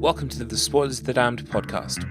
Welcome to the Spoilers of the Damned podcast.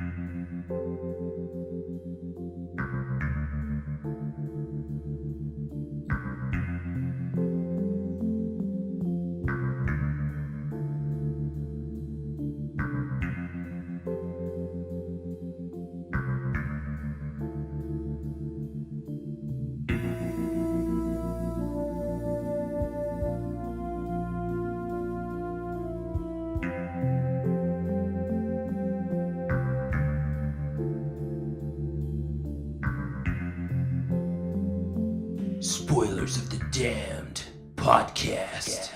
Spoilers of the Damned podcast.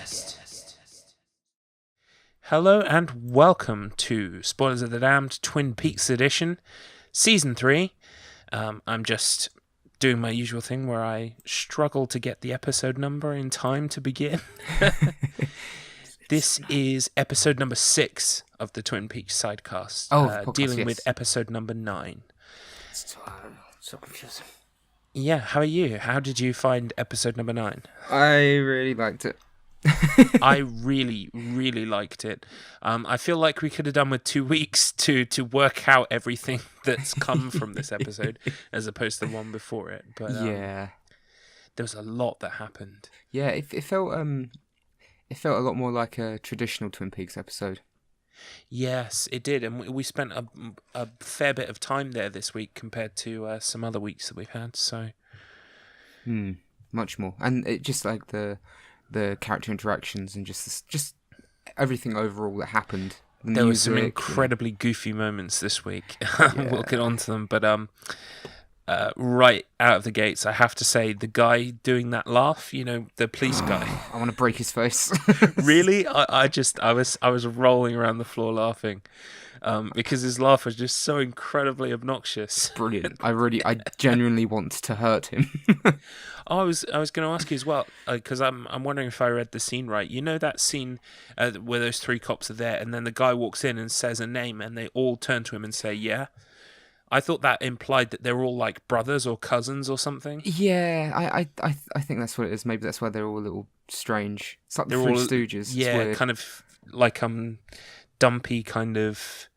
Hello and welcome to Spoilers of the Damned Twin Peaks edition, season 3. I'm just doing my usual thing where I struggle to get the episode number in time to begin. This is episode number 6 of the Twin Peaks sidecast, dealing with episode number 9. So confusing. Yeah, how are you? How did you find episode number 9? I really liked it. I really, really liked it. I feel like we could have done with 2 weeks to work out everything that's come from this episode, as opposed to the one before it. But yeah, there was a lot that happened. Yeah, it felt a lot more like a traditional Twin Peaks episode. Yes, it did, and we spent a fair bit of time there this week compared to some other weeks that we've had. So, much more, and it just like the character interactions and just everything overall that happened. There were some incredibly goofy moments this week. We'll get on to them, but right out of the gates, I have to say, the guy doing that laugh, the police guy. I want to break his face. Really? I was rolling around the floor laughing because his laugh was just so incredibly obnoxious. Brilliant. I genuinely want to hurt him. I was going to ask you as well, because I'm wondering if I read the scene right. You know that scene where those 3 cops are there, and then the guy walks in and says a name, and they all turn to him and say, "Yeah." I thought that implied that they're all like brothers or cousins or something. Yeah, I think that's what it is. Maybe that's why they're all a little strange. It's like the Three Stooges. Yeah, kind of like dumpy kind of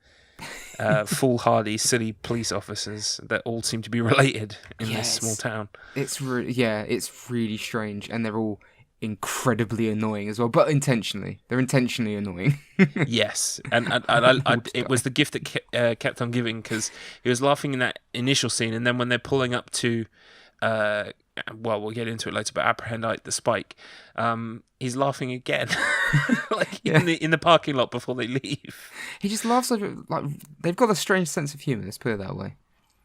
foolhardy, silly police officers that all seem to be related in this small town. It's really strange, and they're all incredibly annoying as well, but intentionally. They're intentionally annoying. Yes, and it was the gift that kept on giving, because he was laughing in that initial scene, and then when they're pulling up to, we'll get into it later, but apprehend the spike, he's laughing again, in the parking lot before they leave. He just laughs over like they've got a strange sense of humour. Let's put it that way.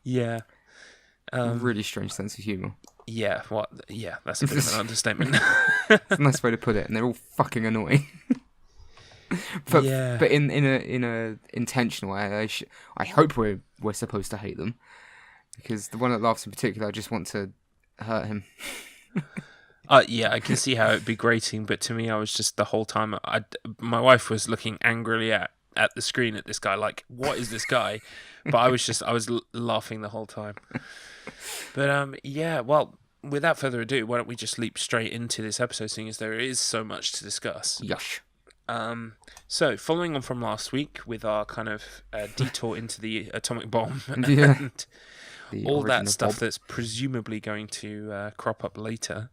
Yeah, really strange sense of humour. Yeah, that's a bit of an understatement. That's a nice way to put it, and they're all fucking annoying. but in a intentional way. I hope we're supposed to hate them, because the one that laughs in particular, I just want to hurt him. Yeah, I can see how it'd be grating, but to me, I was just the whole time. My wife was looking angrily at the screen at this guy, like, what is this guy? But I was laughing the whole time. But well, without further ado, why don't we just leap straight into this episode, seeing as there is so much to discuss. Yush. So, following on from last week with our kind of detour into the atomic bomb and all that stuff that's presumably going to crop up later,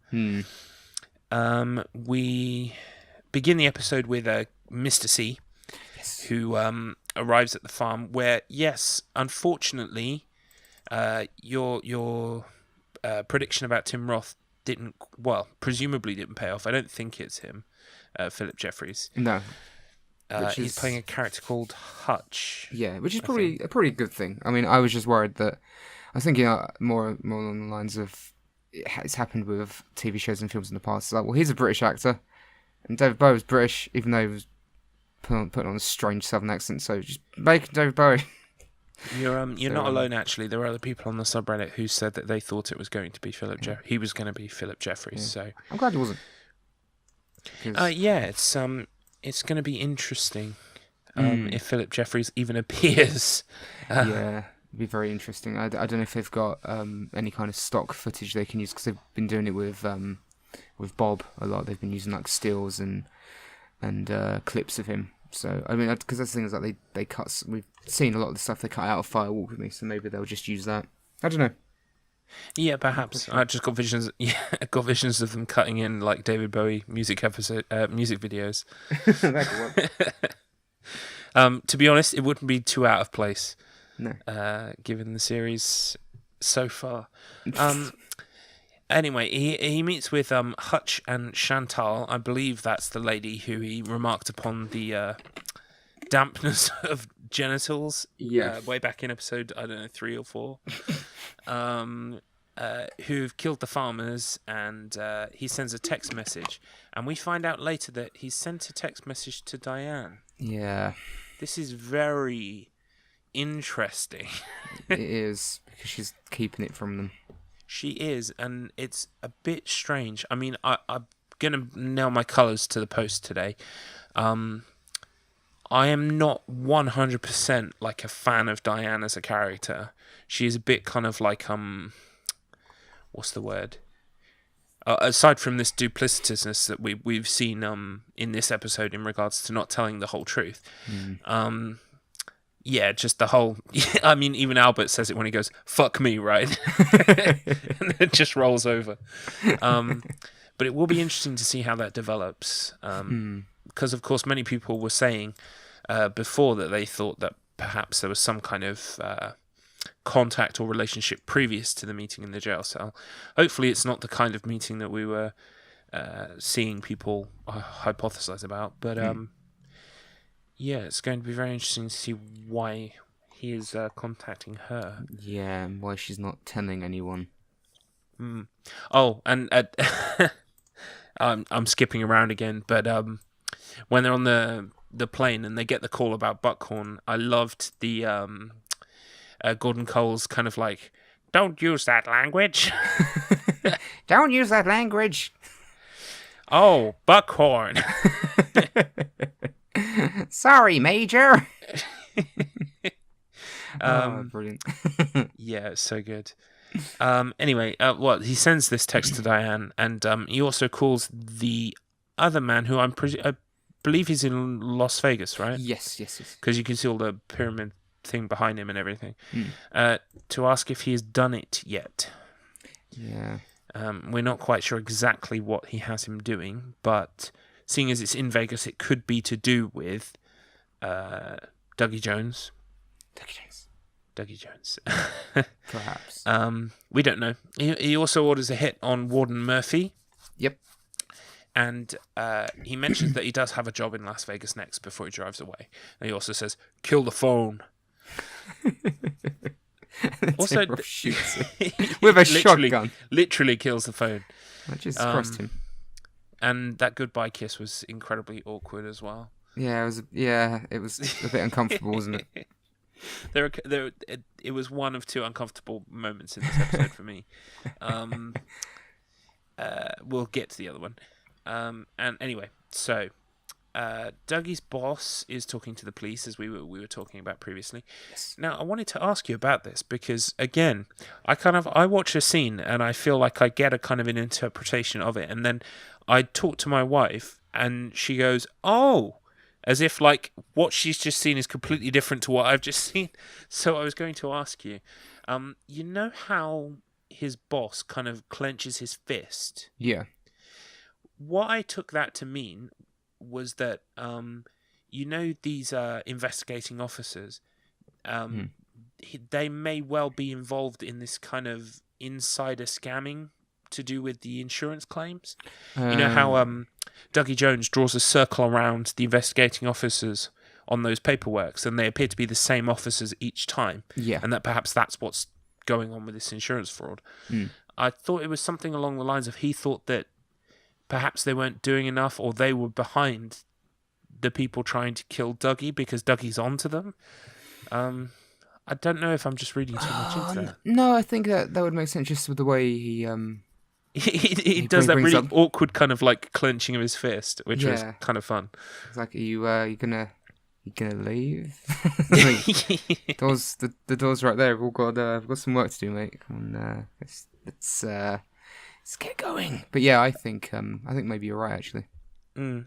we begin the episode with Mr. C, who arrives at the farm where, yes, unfortunately, your prediction about Tim Roth presumably didn't pay off. I don't think it's him, Philip Jeffries. No. He's playing a character called Hutch. Yeah, which is probably a pretty good thing. I mean, I was just worried that I was thinking more along the lines of it's happened with TV shows and films in the past. It's like, well, he's a British actor, and David Bowie was British, even though he was putting on a strange southern accent. So just make David Bowie. You're not alone, actually. There were other people on the subreddit who said that they thought it was going to be he was going to be Philip Jeffries. Yeah. So I'm glad he wasn't. It's going to be interesting if Philip Jeffries even appears. It'd be very interesting. I don't know if they've got any kind of stock footage they can use, because they've been doing it with Bob a lot. They've been using like stills and clips of him So I mean, because that's the thing is that they cut. We've seen a lot of the stuff they cut out of Fire Walk With Me, so maybe they'll just use that. I don't know. Yeah, perhaps. I just got visions. Yeah, I got visions of them cutting in like David Bowie music videos. That could work. To be honest, it wouldn't be too out of place. No. Given the series so far. Anyway, he meets with Hutch and Chantal. I believe that's the lady who he remarked upon the dampness of genitals. Yeah. Way back in episode, I don't know, 3 or 4. Who've killed the farmers, and he sends a text message, and we find out later that he sent a text message to Diane. Yeah. This is very interesting. It is, because she's keeping it from them. She is, and it's a bit strange. I mean, I'm going to nail my colours to the post today. I am not 100% like a fan of Diane as a character. She is a bit kind of like, what's the word? Aside from this duplicitousness that we've seen in this episode in regards to not telling the whole truth. Yeah, just the whole... I mean, even Albert says it when he goes, fuck me, right? And it just rolls over. But it will be interesting to see how that develops. Because, of course, many people were saying before that they thought that perhaps there was some kind of contact or relationship previous to the meeting in the jail cell. Hopefully it's not the kind of meeting that we were seeing people hypothesize about. But... yeah, it's going to be very interesting to see why he is contacting her. Yeah, and why she's not telling anyone. Oh, and I'm skipping around again, but when they're on the plane and they get the call about Buckhorn, I loved the Gordon Cole's kind of like, don't use that language. Don't use that language. Oh, Buckhorn. Sorry, Major. Brilliant. Yeah, it's so good. Anyway, he sends this text to Diane, and he also calls the other man, who I believe he's in Las Vegas, right? Yes. Because you can see all the pyramid thing behind him and everything. To ask if he has done it yet. Yeah. We're not quite sure exactly what he has him doing, but seeing as it's in Vegas, it could be to do with Dougie Jones. Dougie Jones. Perhaps. We don't know. He also orders a hit on Warden Murphy. Yep. And he mentions that he does have a job in Las Vegas next before he drives away. And he also says, kill the phone. Also, shoots with a shotgun. Literally kills the phone. I just crossed him. And that goodbye kiss was incredibly awkward as well. Yeah, it was a bit uncomfortable, wasn't it? It was one of 2 uncomfortable moments in this episode for me. We'll get to the other one. And anyway, so Dougie's boss is talking to the police, as we were talking about previously. Yes. Now, I wanted to ask you about this because, again, I watch a scene and I feel like I get a kind of an interpretation of it, and then I talk to my wife and she goes, "Oh," as if like what she's just seen is completely different to what I've just seen. So I was going to ask you, you know how his boss kind of clenches his fist? Yeah. What I took that to mean was that, you know, these investigating officers, they may well be involved in this kind of insider scamming to do with the insurance claims. You know how Dougie Jones draws a circle around the investigating officers on those paperworks, and they appear to be the same officers each time. Yeah. And that perhaps that's what's going on with this insurance fraud. I thought it was something along the lines of he thought that perhaps they weren't doing enough, or they were behind the people trying to kill Dougie because Dougie's onto them. I don't know if I'm just reading too much into that. No, I think that would make sense just with the way he he does that really awkward kind of like clenching of his fist, which was kind of fun. It's like, are you gonna leave? Like, the door's right there. We've got some work to do, mate. Come on, let's get going. But yeah, I think maybe you're right, actually.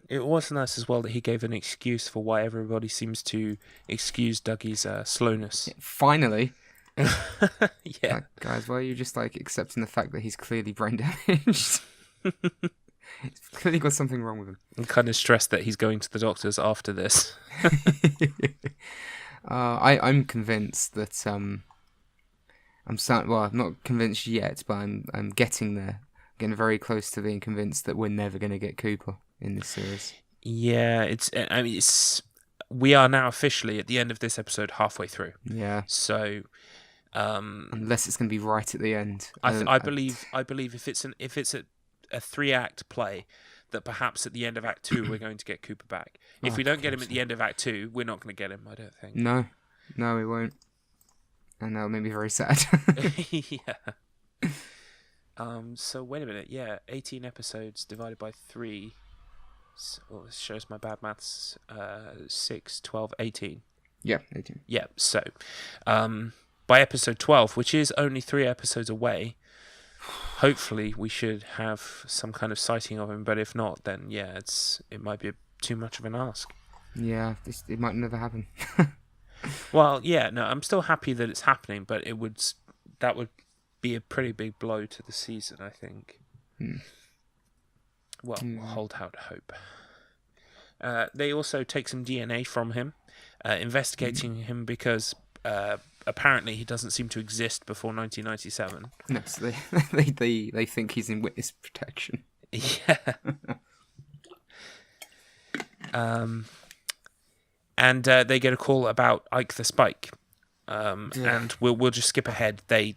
It was nice as well that he gave an excuse for why everybody seems to excuse Dougie's slowness. Finally. Yeah. Like, guys, why are you just like accepting the fact that he's clearly brain damaged? He's clearly got something wrong with him. I'm kind of stressed that he's going to the doctors after this. I'm convinced that I'm not convinced yet, but I'm getting there. Getting very close to being convinced that we're never going to get Cooper in this series. Yeah, we are now officially at the end of this episode halfway through. Yeah. So, unless it's going to be right at the end. I believe if it's a 3-act play, that perhaps at the end of Act 2 we're going to get Cooper back. If we don't get him at the end of Act 2, we're not going to get him, I don't think. No, we won't. And that'll make me very sad. Yeah. So wait a minute. Yeah, 18 episodes divided by 3. So this shows my bad maths. 6, 12, 18. Yeah, 18. Yeah. So, by episode 12, which is only 3 episodes away, hopefully we should have some kind of sighting of him. But if not, then yeah, it might be too much of an ask. Yeah, it might never happen. Well, yeah, no, I'm still happy that it's happening, but that would be a pretty big blow to the season, I think. Well, we'll hold out hope. They also take some DNA from him, investigating him because apparently he doesn't seem to exist before 1997. No, so they think he's in witness protection. Yeah. And they get a call about Ike the Spike. And we'll just skip ahead. They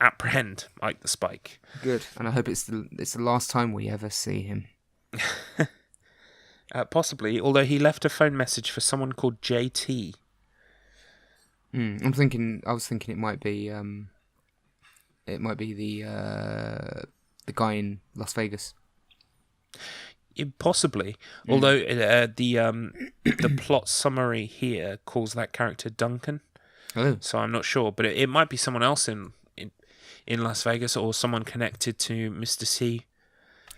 apprehend Ike the Spike. Good, and I hope it's the last time we ever see him. Possibly, although he left a phone message for someone called JT. I was thinking it might be the guy in Las Vegas. Possibly, although the plot summary here calls that character Duncan. Oh. So I'm not sure, but it might be someone else in Las Vegas or someone connected to Mr. C.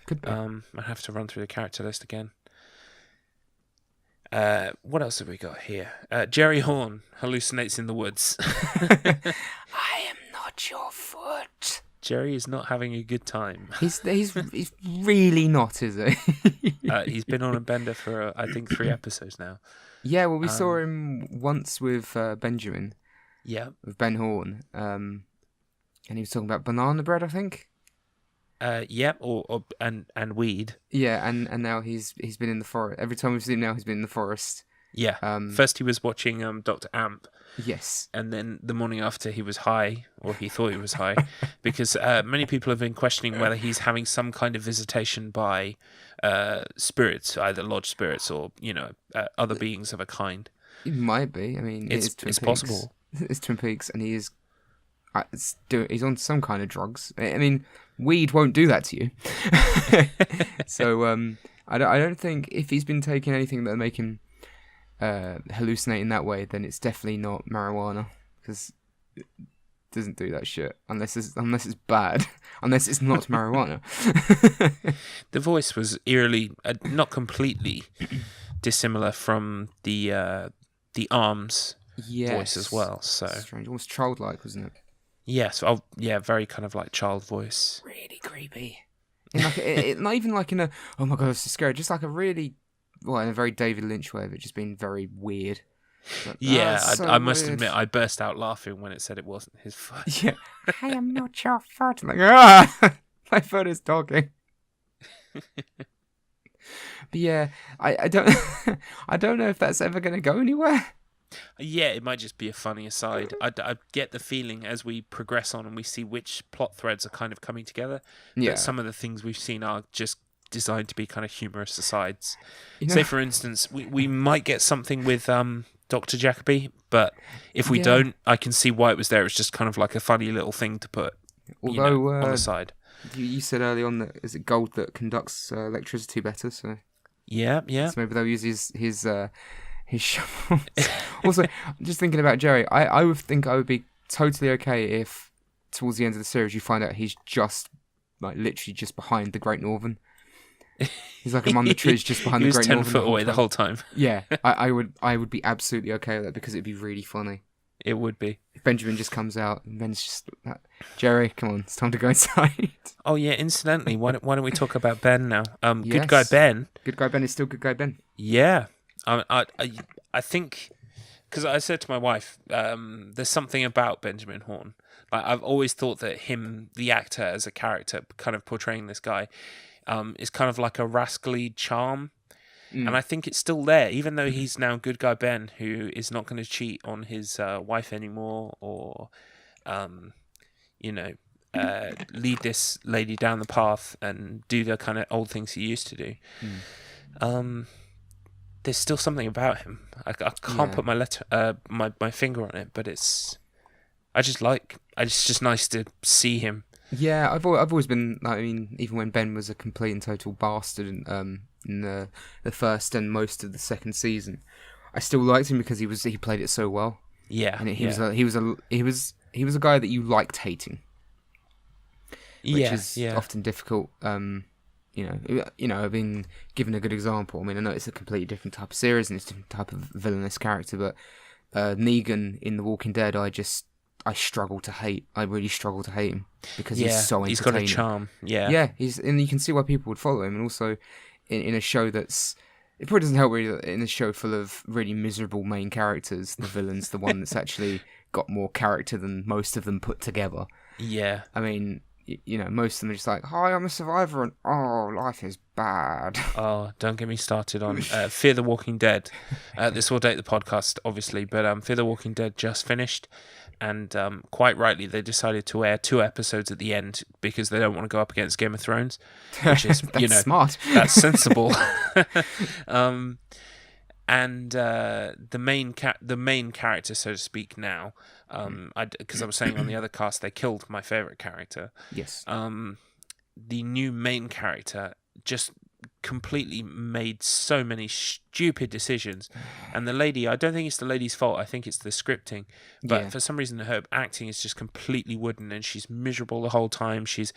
Could be. I have to run through the character list again. What else have we got here? Jerry Horn hallucinates in the woods. I am not your foot. Jerry is not having a good time. He's really not, is he? He's been on a bender for I think 3 episodes now. Yeah, well, we saw him once with Benjamin. Yeah. With Ben Horn. And he was talking about banana bread, I think. Yeah, and weed. Yeah, and now he's been in the forest. Every time we've seen him now, he's been in the forest. Yeah. First he was watching Dr. Amp. Yes. And then the morning after he was high, or he thought he was high, because many people have been questioning whether he's having some kind of visitation by spirits, either lodge spirits or other beings of a kind. It might be. I mean, it's possible. It's Twin Peaks, and he is. He's on some kind of drugs. I mean, weed won't do that to you. So I don't think if he's been taking anything that'll make him hallucinate in that way, then it's definitely not marijuana, because it doesn't do that shit unless it's bad, unless it's not marijuana. The voice was eerily, not completely dissimilar from the Arms voice as well. So strange, almost childlike, wasn't it? Yes, very kind of like child voice. Really creepy. Not even like in a, oh my god, it's so scary. Just like a really, in a very David Lynch way of it just being very weird. But, yeah, so I must weird. admit, I burst out laughing when it said it wasn't his foot. Yeah. I am not your foot. Like, my foot is talking. But yeah, I don't I don't know if that's ever going to go anywhere. Yeah, it might just be a funny aside. I get the feeling as we progress on and we see which plot threads are kind of coming together, that some of the things we've seen are just designed to be kind of humorous asides. Say, for instance, we might get something with Dr. Jacoby, but if we don't, I can see why it was there. It's just kind of like a funny little thing to put on the side. You said early on that is it gold that conducts electricity better, so... Yeah. So maybe they'll use his shovels. Also, just thinking about Jerry, I would think I would be totally okay if towards the end of the series you find out he's just, like, literally just behind the Great Northern. He's like among the trees just behind He the was Great 10 Northern foot away the whole time. Yeah, I would be absolutely okay with that because it'd be really funny. It would be. If Benjamin just comes out and Ben's just like, Jerry, come on, it's time to go inside. Oh yeah, incidentally, why don't we talk about Ben now? Good guy Yes. Ben. Good guy Ben is still good guy Ben. Yeah, I think because I said to my wife, there's something about Benjamin Horne. Like I've always thought that him, the actor as a character, kind of portraying this guy, is kind of like a rascally charm. And I think it's still there, even though he's now good guy Ben, who is not going to cheat on his wife anymore, or, lead this lady down the path and do the kind of old things he used to do. There's still something about him. I can't put my finger on it, but it's just nice to see him. Yeah, I've always been. I mean, even when Ben was a complete and total bastard in the first and most of the second season, I still liked him because he played it so well. Yeah, and he was a guy that you liked hating, which is often difficult. I've been given a good example. I mean, I know it's a completely different type of series and it's a different type of villainous character, but Negan in The Walking Dead, I struggle to hate. I really struggle to hate him because he's so entertaining. He's got a charm. Yeah, yeah. And you can see why people would follow him. And also, in a show it probably doesn't help really that in a show full of really miserable main characters, the villain's the one that's actually got more character than most of them put together. Yeah, I mean, most of them are just like, "Hi, I'm a survivor," and "Oh, life is bad." Oh, don't get me started on Fear the Walking Dead. This will date the podcast, obviously, but Fear the Walking Dead just finished. And quite rightly, they decided to air 2 episodes at the end because they don't want to go up against Game of Thrones, which is smart. That's sensible. And the main character, so to speak, now, because I was saying on the other cast they killed my favorite character. Yes. The new main character just completely made so many stupid decisions, and the lady, I don't think it's the lady's fault, I think it's the scripting, but for some reason her acting is just completely wooden and she's miserable the whole time. She's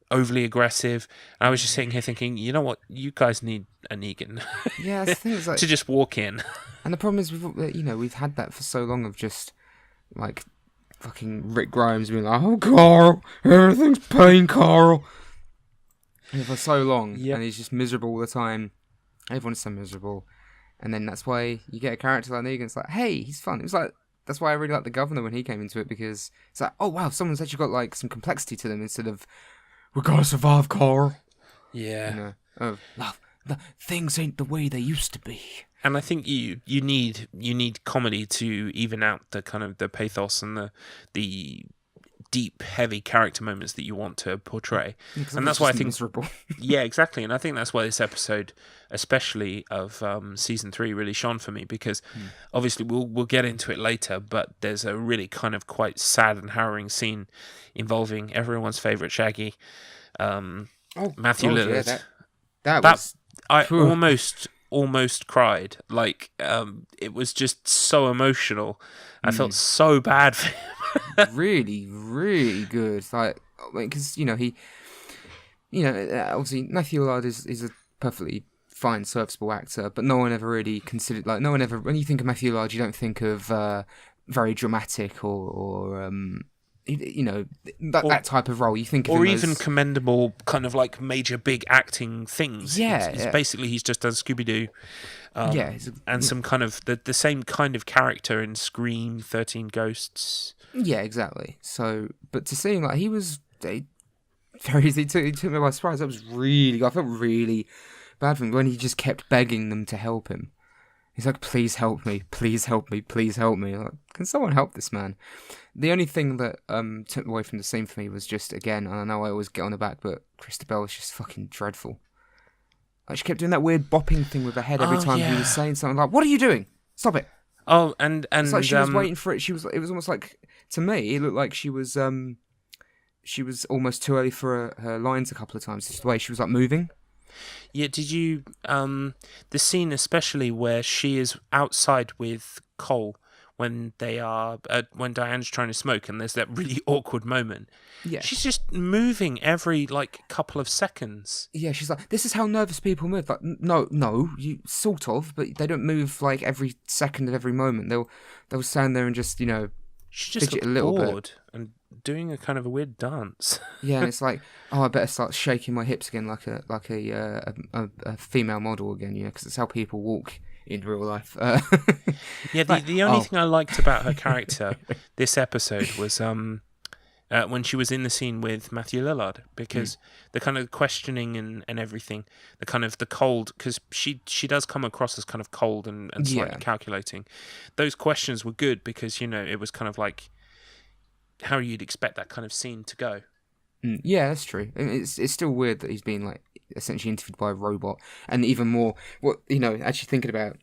overly aggressive, and I was just sitting here thinking, you know what, you guys need a Negan. Yeah, the thing is, like, to just walk in. And the problem is we've had that for so long of just like fucking Rick Grimes being like, "Oh, Carl, everything's pain, Carl." And for so long, and he's just miserable all the time. Everyone's so miserable, and then that's why you get a character like Negan. It's like, hey, he's fun. It was like, that's why I really liked the Governor when he came into it, because it's like, oh wow, someone's actually got like some complexity to them instead of, "We gotta survive, Carl." Yeah. The things ain't the way they used to be. And I think you need comedy to even out the kind of the pathos and the deep, heavy character moments that you want to portray. Yeah, and that's why I think miserable. Yeah, exactly. And I think that's why this episode, especially of season 3, really shone for me, because obviously we'll get into it later, but there's a really kind of quite sad and harrowing scene involving everyone's favorite Shaggy, Matthew Lillard. Yeah, that was. I almost cried. Like, it was just so emotional. I felt so bad for him. Really, really good. Like, because obviously Matthew Lillard is a perfectly fine, serviceable actor, but no one ever really considered, like, no one ever, when you think of Matthew Lillard, you don't think of very dramatic or that type of role. You think of or him even as commendable kind of like major big acting things. Yeah, basically he's just done Scooby-Doo. And some kind of the same kind of character in Scream, 13 Ghosts. Yeah, exactly. So, but to see him, like, he took me by surprise. I felt really bad for him when he just kept begging them to help him. He's like, "Please help me, please help me, please help me." Like, can someone help this man? The only thing that took away from the scene for me was just, again, and I know I always get on her back, but Christabel was just fucking dreadful. Like, she kept doing that weird bopping thing with her head every time he was saying something. Like, "What are you doing? Stop it!" Oh, and it's like she was waiting for it. It was almost like, to me, it looked like she was almost too early for her lines a couple of times. Just the way she was like moving. Yeah, did you the scene especially where she is outside with Cole when they are when Diane's trying to smoke, and there's that really awkward moment. Yeah. She's just moving every like couple of seconds. Yeah, she's like, this is how nervous people move. Like, no, you sort of, but they don't move like every second of every moment. They'll stand there and just, She just fidget looked a little bored bit. and doing a kind of a weird dance. Yeah, and it's like, oh, I better start shaking my hips again, like a female model again, because it's how people walk in real life. Yeah, the only thing I liked about her character this episode was when she was in the scene with Matthew Lillard, because the kind of questioning and everything, the cold, because she does come across as kind of cold and slightly calculating. Those questions were good because, it was kind of like how you'd expect that kind of scene to go. Yeah, that's true. It's still weird that he's being like essentially interviewed by a robot, and even more, actually thinking about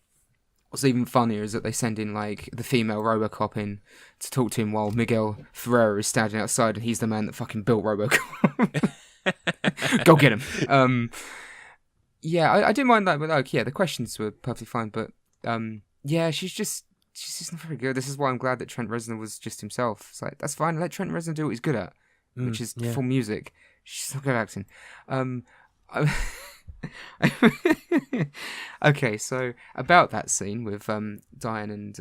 what's even funnier is that they send in like the female RoboCop in to talk to him while Miguel Ferreira is standing outside, and he's the man that fucking built RoboCop. Go get him. Yeah, I didn't mind that, but the questions were perfectly fine. But yeah, she's just not very good. This is why I'm glad that Trent Reznor was just himself. It's like, that's fine. Let Trent Reznor do what he's good at, which is full music. She's not good at acting. Okay, so about that scene with Diane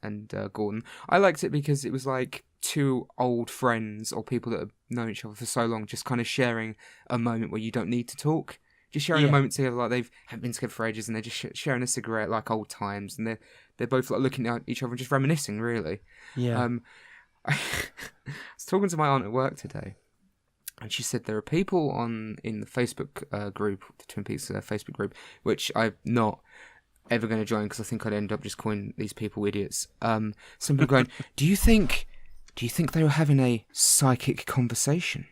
and Gordon, I liked it because it was like two old friends or people that have known each other for so long, just kind of sharing a moment where you don't need to talk, just sharing a moment together, like they haven't been together for ages, and they're just sharing a cigarette like old times, and they're both like looking at each other and just reminiscing, really. Yeah. I was talking to my aunt at work today, and she said there are people in the Facebook group, the Twin Peaks Facebook group, which I'm not ever going to join because I think I'd end up just calling these people idiots. Some people going, do you think they were having a psychic conversation?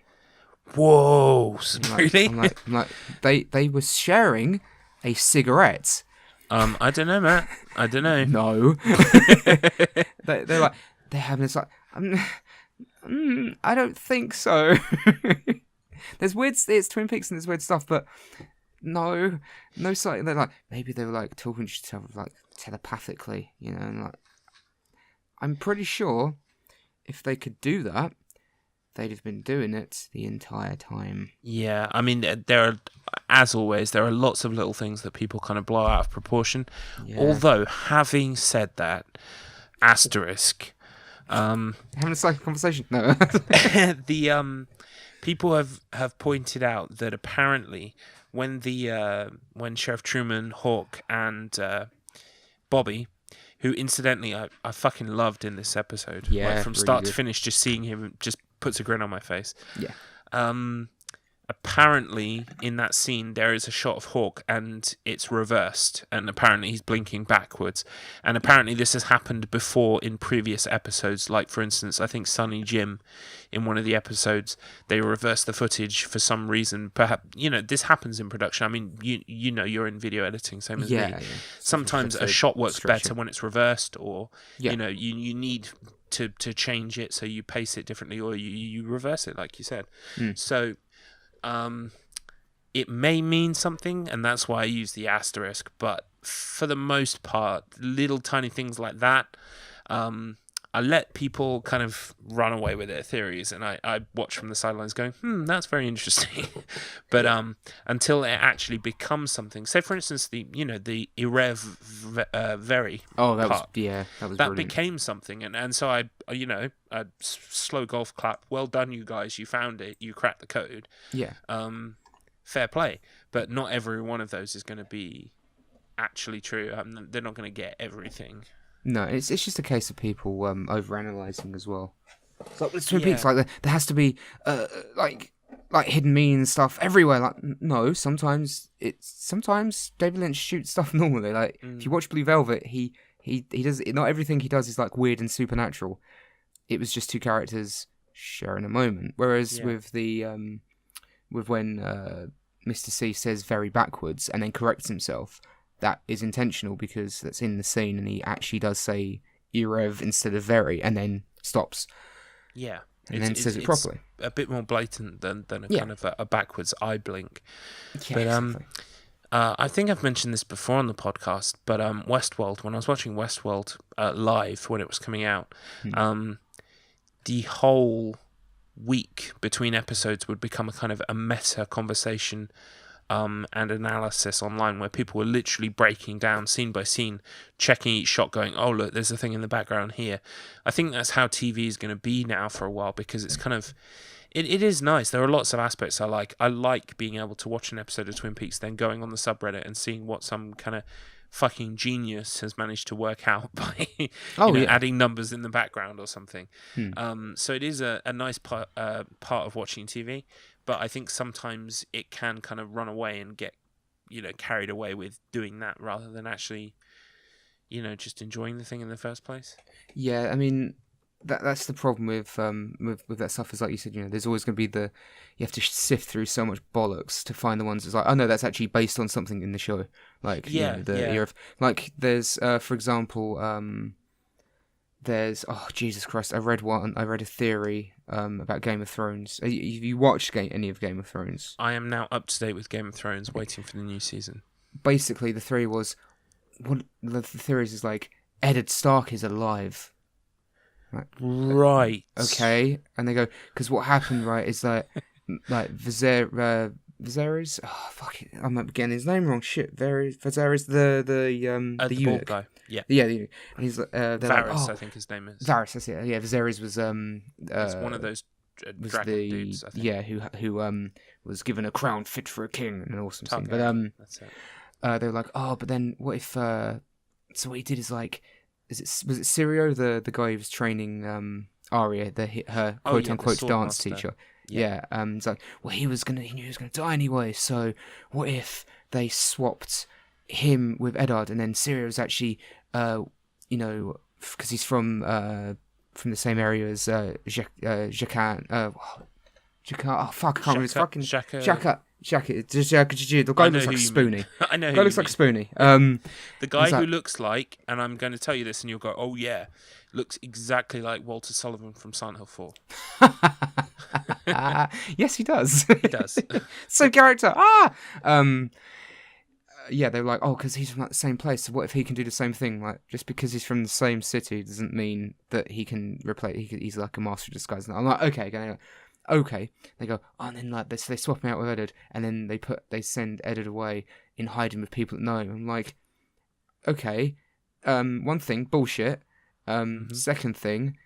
Whoa! Really? I'm like, they were sharing a cigarette. I don't know, Matt. I don't know. No. They're like, they're having this like, I don't think so. It's Twin Peaks and there's weird stuff, but no sight. They're like, maybe they were like talking to each other like telepathically, and like, I'm pretty sure if they could do that, they'd have been doing it the entire time. Yeah, I mean, there are, as always, there are lots of little things that people kind of blow out of proportion. Yeah. Although, having said that, asterisk. Having a psychic conversation? No. The people have pointed out that apparently when Sheriff Truman, Hawk, and Bobby, who incidentally I fucking loved in this episode, from start to finish, just seeing him just puts a grin on my face. Yeah. Apparently in that scene there is a shot of Hawk and it's reversed, and apparently he's blinking backwards, and apparently this has happened before in previous episodes. Like, for instance, I think Sonny Jim in one of the episodes, they reversed the footage for some reason. Perhaps this happens in production. I mean, you're in video editing, same as me. Yeah. Sometimes a shot works better when it's reversed, or you need to change it, so you pace it differently, or you reverse it, like you said. So it may mean something, and that's why I use the asterisk, but for the most part, little tiny things like that, I let people kind of run away with their theories, and I watch from the sidelines going, that's very interesting. But until it actually becomes something, say for instance the Irev Very that became something, and so I slow golf clap, well done you guys, you found it, you cracked the code. Fair play, but not every one of those is going to be actually true. They're not going to get everything. No, it's just a case of people overanalyzing as well. It's like with Twin Peaks, like there has to be like hidden meaning stuff everywhere. Like, no, sometimes David Lynch shoots stuff normally. Like if you watch Blue Velvet, he does, not everything he does is like weird and supernatural. It was just two characters sharing a moment. Whereas with the with when Mr. C says very backwards and then corrects himself, that is intentional because that's in the scene, and he actually does say Irev instead of very, and then stops. Yeah. And then says it properly. A bit more blatant than a kind of a backwards eye blink. Yeah, exactly. I think I've mentioned this before on the podcast, but Westworld, when I was watching Westworld live when it was coming out, the whole week between episodes would become a kind of a meta conversation and analysis online where people were literally breaking down scene by scene, checking each shot, going, oh, look, there's a thing in the background here. I think that's how TV is going to be now for a while, because it's kind of... It is nice. There are lots of aspects I like. I like being able to watch an episode of Twin Peaks, then going on the subreddit and seeing what some kind of fucking genius has managed to work out by adding numbers in the background or something. So it is a nice part of watching TV, but I think sometimes it can kind of run away and get carried away with doing that rather than actually just enjoying the thing in the first place. Yeah, I mean, that's the problem with that stuff. Is like you said, there's always going to be you have to sift through so much bollocks to find the ones that's like, oh no, that's actually based on something in the show. Like year of, like there's for example, there's Jesus Christ, I read a theory about Game of Thrones. Have you watched any of Game of Thrones? I am now up to date with Game of Thrones, waiting for the new season. Basically, the theory was, the theory is like Eddard Stark is alive. Right. Okay. And they go, because what happened, right, is that Viserys. Oh fuck it! I'm getting his name wrong. Shit, Viserys, the eunuch bald guy. Yeah. Yeah. And he's Varys, I think his name is. Varys. That's it. Yeah. Viserys was it's one of those dragon dudes. I think. Yeah. Who was given a crown fit for a king, an awesome scene. But that's it. They were like, oh, but then what if? So what he did is like. Was it Sirio, the guy who was training Arya, her quote unquote dance teacher? Yeah. It's like, well, he knew he was gonna die anyway. So what if they swapped him with Eddard, and then Sirio was actually, because he's from the same area as Jacquin. Oh fuck, I can't remember his fucking Shaka, the guy looks like Spoonie. I know. The guy looks like Spoonie. The guy who looks like, and I'm going to tell you this, and you'll go, "Oh yeah," looks exactly like Walter Sullivan from Silent Hill 4. Yes, he does. He does. So character. Yeah, they were like, oh, because he's from the same place. So what if he can do the same thing? Like, just because he's from the same city doesn't mean that he can replace. He's like a master of disguise. And I'm like, okay. They go, oh, and then like they swap him out with Eddard, and then they send Eddard away in hiding with people that know him. I'm like, okay. One thing, bullshit. Second thing,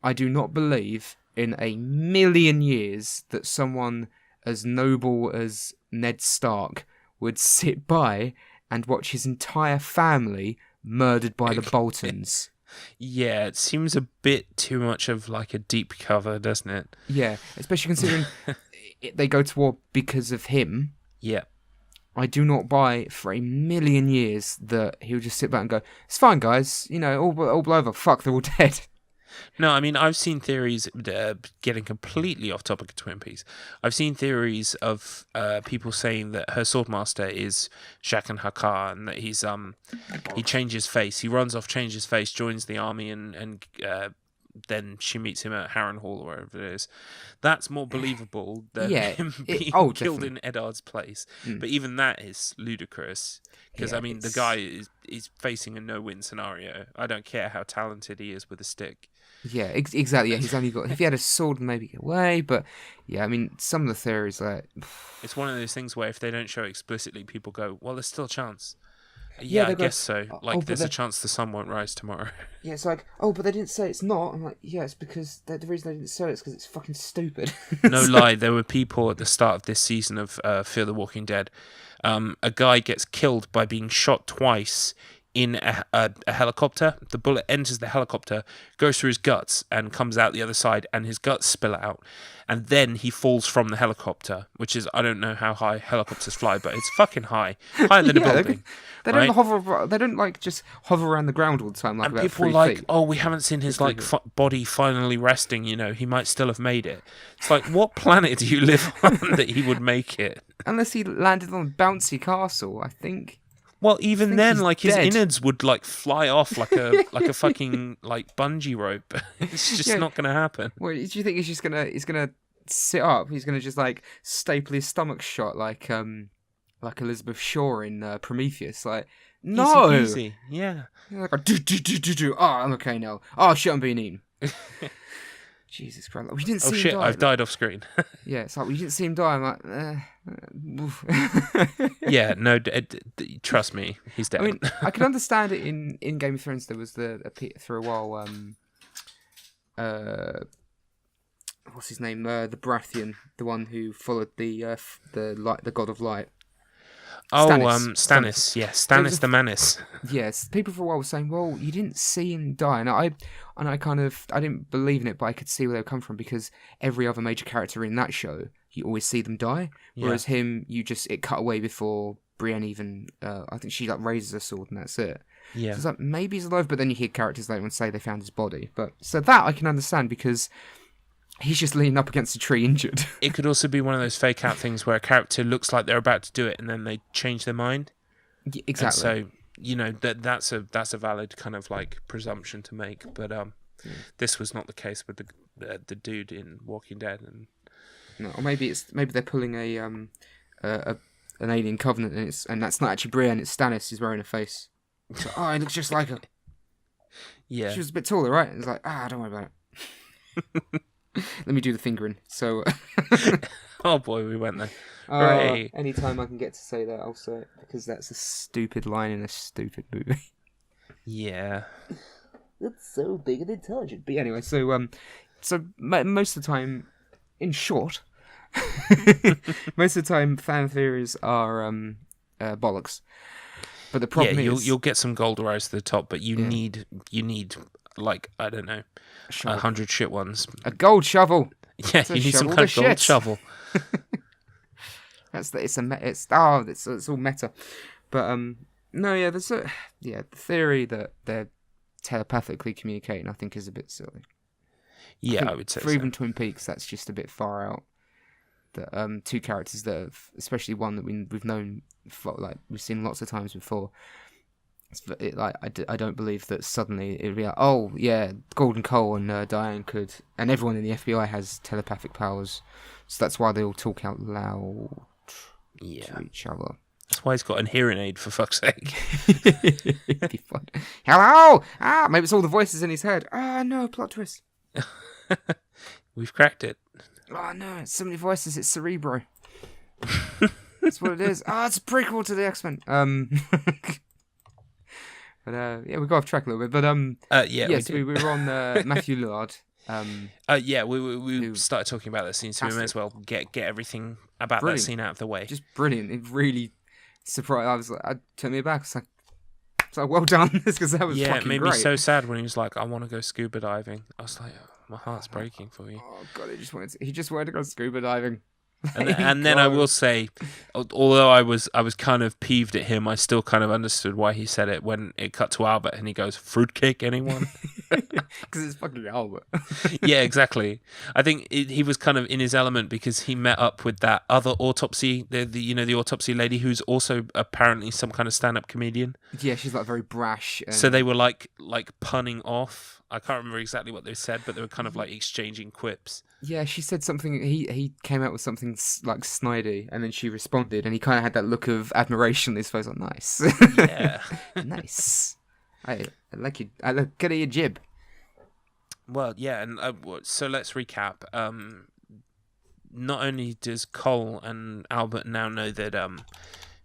I do not believe in a million years that someone as noble as Ned Stark would sit by and watch his entire family murdered by the Boltons. Yeah, it seems a bit too much of like a deep cover, doesn't it? Yeah, especially considering they go to war because of him. Yeah. I do not buy for a million years that he'll just sit back and go, it's fine, guys, all over, fuck, they're all dead. No, I mean, I've seen theories, getting completely off topic of Twin Peaks, I've seen theories of people saying that her swordmaster is Jaqen H'ghar, and that he changes face, he runs off, changes face, joins the army, and then she meets him at Harrenhal or wherever it is. That's more believable than him being killed in Eddard's place. But even that is ludicrous. Because, I mean, the guy is facing a no-win scenario. I don't care how talented he is with a stick. Yeah, exactly. Yeah, he's only got... If he had a sword, maybe get away. But, yeah, I mean, some of the theories, like... It's one of those things where if they don't show explicitly, people go, well, there's still a chance. Yeah, I guess so. Like, there's a chance the sun won't rise tomorrow. Yeah, it's like, oh, but they didn't say it's not. I'm like, yeah, it's because the reason they didn't say it is because it's fucking stupid. No lie, there were people at the start of this season of Fear the Walking Dead. A guy gets killed by being shot twice in a helicopter. The bullet enters the helicopter, goes through his guts, and comes out the other side, and his guts spill out. And then he falls from the helicopter, which is, I don't know how high helicopters fly, but it's fucking high. Higher than a building. They don't hover. They don't like just hover around the ground all the time. Like, and about people 3 like, feet. oh, we haven't seen his body finally resting. He might still have made it. It's like, what planet do you live on that he would make it? Unless he landed on a bouncy castle, I think. Well, even then, like his dead. innards would like fly off like a fucking like bungee rope. It's just not going to happen. Well, do you think he's gonna sit up? He's gonna just like staple his stomach shut like like Elizabeth Shaw in Prometheus. Like, Easy no, peasy. Yeah. like, oh, I'm okay now. Oh shit, I'm being eaten. Jesus Christ! Like, we didn't Oh see shit! him die. I've died off screen. Yeah, it's like we didn't see him die. I'm like, Yeah. No. Trust me, he's dead. I mean, I can understand it in Game of Thrones. There was for a while. What's his name? The Baratheon, the one who followed the god of light. Stannis. Yes, Stannis the Manus. Yes, people for a while were saying, "Well, you didn't see him die," and I didn't believe in it, but I could see where they were coming from because every other major character in that show, you always see them die, whereas him, it cut away before Brienne even. I think she like raises her sword and that's it. Yeah, so it's like maybe he's alive, but then you hear characters later on say they found his body. But so that I can understand because he's just leaning up against a tree injured. It could also be one of those fake out things where a character looks like they're about to do it and then they change their mind. Exactly. And so that's a valid kind of like presumption to make, but this was not the case with the dude in Walking Dead. And no, or maybe they're pulling an alien covenant and that's not actually Brienne, it's Stannis who's wearing a face. So, oh, he looks just like her. Yeah, she was a bit taller, right? It's like, don't worry about it. Let me do the fingering. So, oh boy, we went there. Hooray. Anytime I can get to say that, I'll say it because that's a stupid line in a stupid movie. Yeah, that's so big and intelligent. But anyway, so most of the time, in short, most of the time, fan theories are bollocks. But the problem is, you'll get some gold rise to the top, but you need like I don't know, 100 shit ones. A gold shovel. Yeah, you need some kind of gold shovel. It's all meta. But no, yeah, the theory that they're telepathically communicating, I think, is a bit silly. Yeah, I would say for even Twin Peaks, that's just a bit far out. That two characters that have, especially one that we've known for, like we've seen lots of times before. I don't believe that suddenly it'd be like, oh yeah, Gordon Cole and Diane could, and everyone in the FBI has telepathic powers, so that's why they all talk out loud to each other. That's why he's got a hearing aid, for fuck's sake. It'd be fun. Hello! Maybe it's all the voices in his head. No, plot twist. We've cracked it. Oh no, it's so many voices, it's Cerebro. That's what it is. It's a prequel to the X-Men. But we got off track a little bit. But we were on Matthew Lillard. We started talking about that scene, so we may as well get everything about that scene out of the way. Just brilliant. It really surprised. I was like, it took me back. It's like well done, because that was fucking great. Yeah, it made me so sad when he was like, "I want to go scuba diving." I was like, my heart's breaking for you. Oh god, he just wanted to go scuba diving. And then I will say, although I was kind of peeved at him, I still kind of understood why he said it when it cut to Albert and he goes, "Fruitcake, anyone?" Because it's fucking Albert. Yeah, exactly. I think he was kind of in his element because he met up with that other autopsy, the autopsy lady who's also apparently some kind of stand-up comedian. Yeah, she's like very brash. So they were like punning off. I can't remember exactly what they said, but they were kind of like exchanging quips. Yeah, she said something. He came out with something like snidey, and then she responded, and he kind of had that look of admiration on his face. Like, nice, yeah, nice. I like you. I look good at your jib. Well, yeah, and so let's recap. Not only does Cole and Albert now know that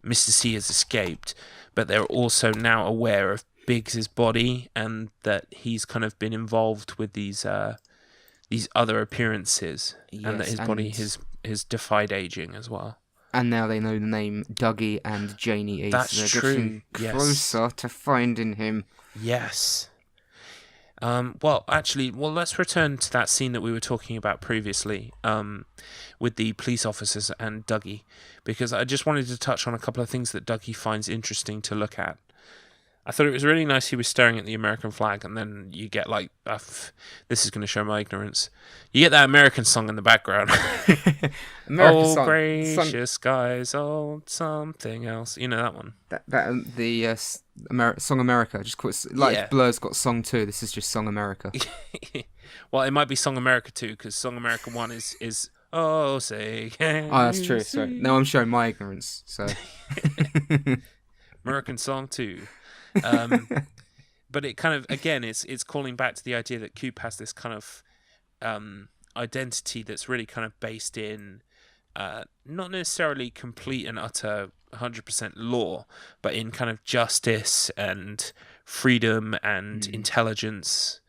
Mr. C has escaped, but they're also now aware of Biggs's body and that he's kind of been involved with these other appearances, and that his body has defied aging as well. And now they know the name Dougie and Janie East. That's true. Closer to finding him. Yes. Let's return to that scene that we were talking about previously, with the police officers and Dougie, because I just wanted to touch on a couple of things that Dougie finds interesting to look at. I thought it was really nice he was staring at the American flag, and then you get like, this is going to show my ignorance, you get that American song in the background. Oh, gracious skies, oh, something else. You know that one? The Song America. Just Blur's got Song 2, this is just Song America. Well, it might be Song America 2, because Song America 1 is Oh, say can Oh, that's you true. Sorry. see? Now I'm showing my ignorance. So. American song too. Um, but it kind of, again, it's calling back to the idea that Coop has this kind of identity that's really kind of based in not necessarily complete and utter 100% law, but in kind of justice and freedom and intelligence.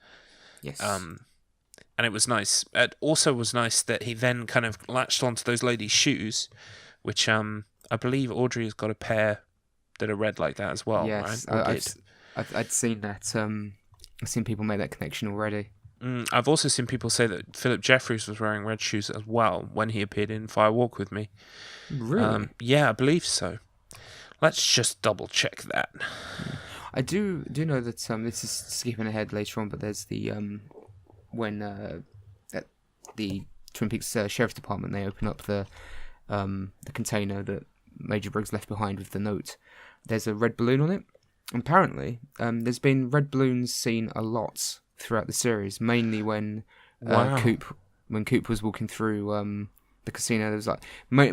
Yes. And it was nice. It also was nice that he then kind of latched onto those ladies' shoes, which I believe Audrey has got a pair that are red like that as well, Yes, right? Or I'd seen that. I've seen people make that connection already. I've also seen people say that Philip Jeffries was wearing red shoes as well when he appeared in Fire Walk with Me. Really? Yeah, I believe so. Let's just double check that. I do know that this is skipping ahead later on, but there's the when at the Twin Peaks Sheriff's Department, they open up the container that Major Briggs left behind with the note. There's a red balloon on it. Apparently, there's been red balloons seen a lot throughout the series, mainly when Coop was walking through the casino. There was like a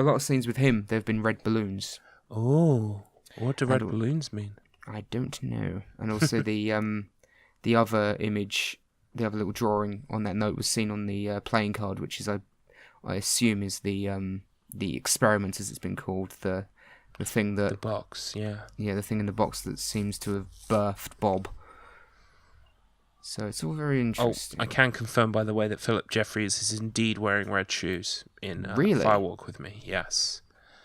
lot of scenes with him. There've been red balloons. Oh, what do red balloons mean? I don't know. And also the other image, the other little drawing on that note was seen on the playing card, which is I assume is the experiment, as it's been called, the thing that the box, yeah, the thing in the box that seems to have birthed Bob. So it's all very interesting. I can confirm, by the way, that Philip Jeffries is indeed wearing red shoes in really? Fire Walk with Me. Yes.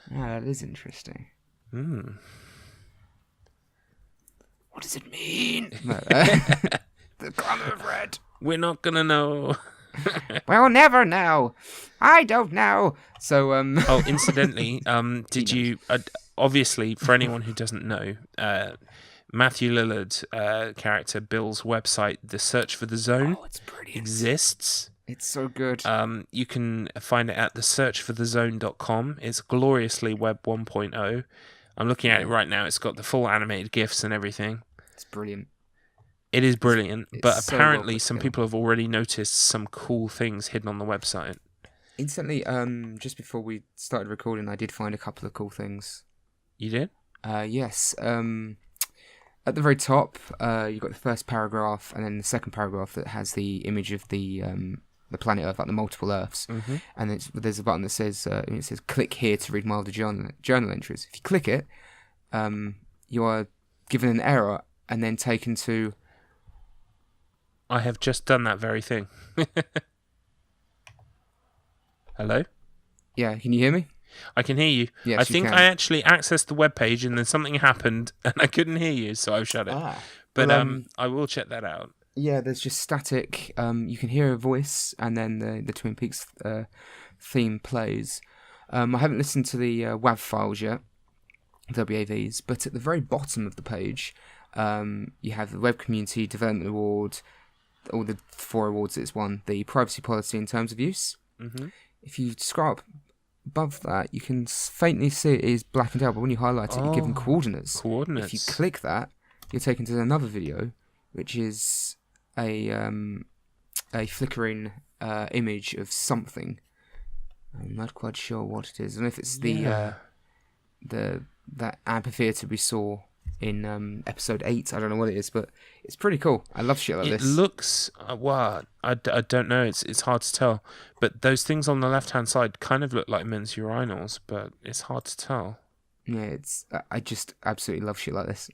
Yeah, that is interesting. What does it mean? The colour of red. We're not gonna know. We'll never know. I don't know. So, Oh, incidentally, did you... obviously, for anyone who doesn't know, Matthew Lillard character Bill's website, The Search for the Zone, exists. It's so good. You can find it at thesearchforthezone.com. It's gloriously Web 1.0. I'm looking at it right now. It's got the full animated GIFs and everything. It's brilliant. It is brilliant, but so apparently well some people have already noticed some cool things hidden on the website. Instantly, just before we started recording, I did find a couple of cool things. You did? Yes. At the very top, you've got the first paragraph, and then the second paragraph that has the image of the planet Earth, like the multiple Earths. Mm-hmm. And there's a button that says, click here to read milder journal entries. If you click it, you are given an error and then taken to... I have just done that very thing. Hello? Yeah, can you hear me? I can hear you. Yes, I think can. I actually accessed the webpage and then something happened and I couldn't hear you, so I've shut it. But I will check that out. Yeah, there's just static. You can hear a voice and then the Twin Peaks theme plays. I haven't listened to the WAV files yet, WAVs, but at the very bottom of the page, you have the Web Community Development Award, all the 4 awards it's won, the Privacy Policy and Terms of Use. Mm-hmm. If you scroll up above that, you can faintly see it is blackened out, but when you highlight it, you're given coordinates. If you click that, you're taken to another video, which is a flickering image of something. I'm not quite sure what it is. I don't know if it's that amphitheater we saw in episode 8. I don't know what it is, but it's pretty cool. I love shit like this. It looks I don't know. It's hard to tell. But those things on the left hand side kind of look like men's urinals, but it's hard to tell. Yeah, I just absolutely love shit like this.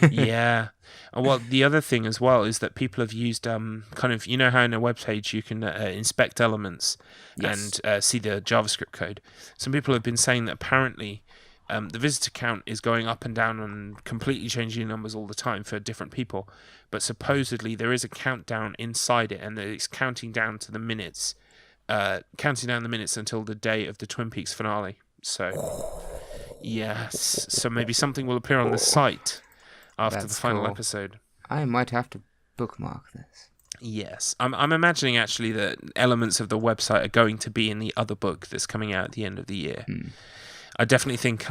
Yeah. Well, the other thing as well is that people have used kind of, you know how in a web page you can inspect elements and see the JavaScript code. Some people have been saying that apparently the visitor count is going up and down and completely changing numbers all the time for different people. But supposedly there is a countdown inside it, and it's counting down to the minutes, until the day of the Twin Peaks finale. So, yes. So maybe something will appear on the site after the final episode. I might have to bookmark this. Yes. I'm imagining actually that elements of the website are going to be in the other book that's coming out at the end of the year. I definitely think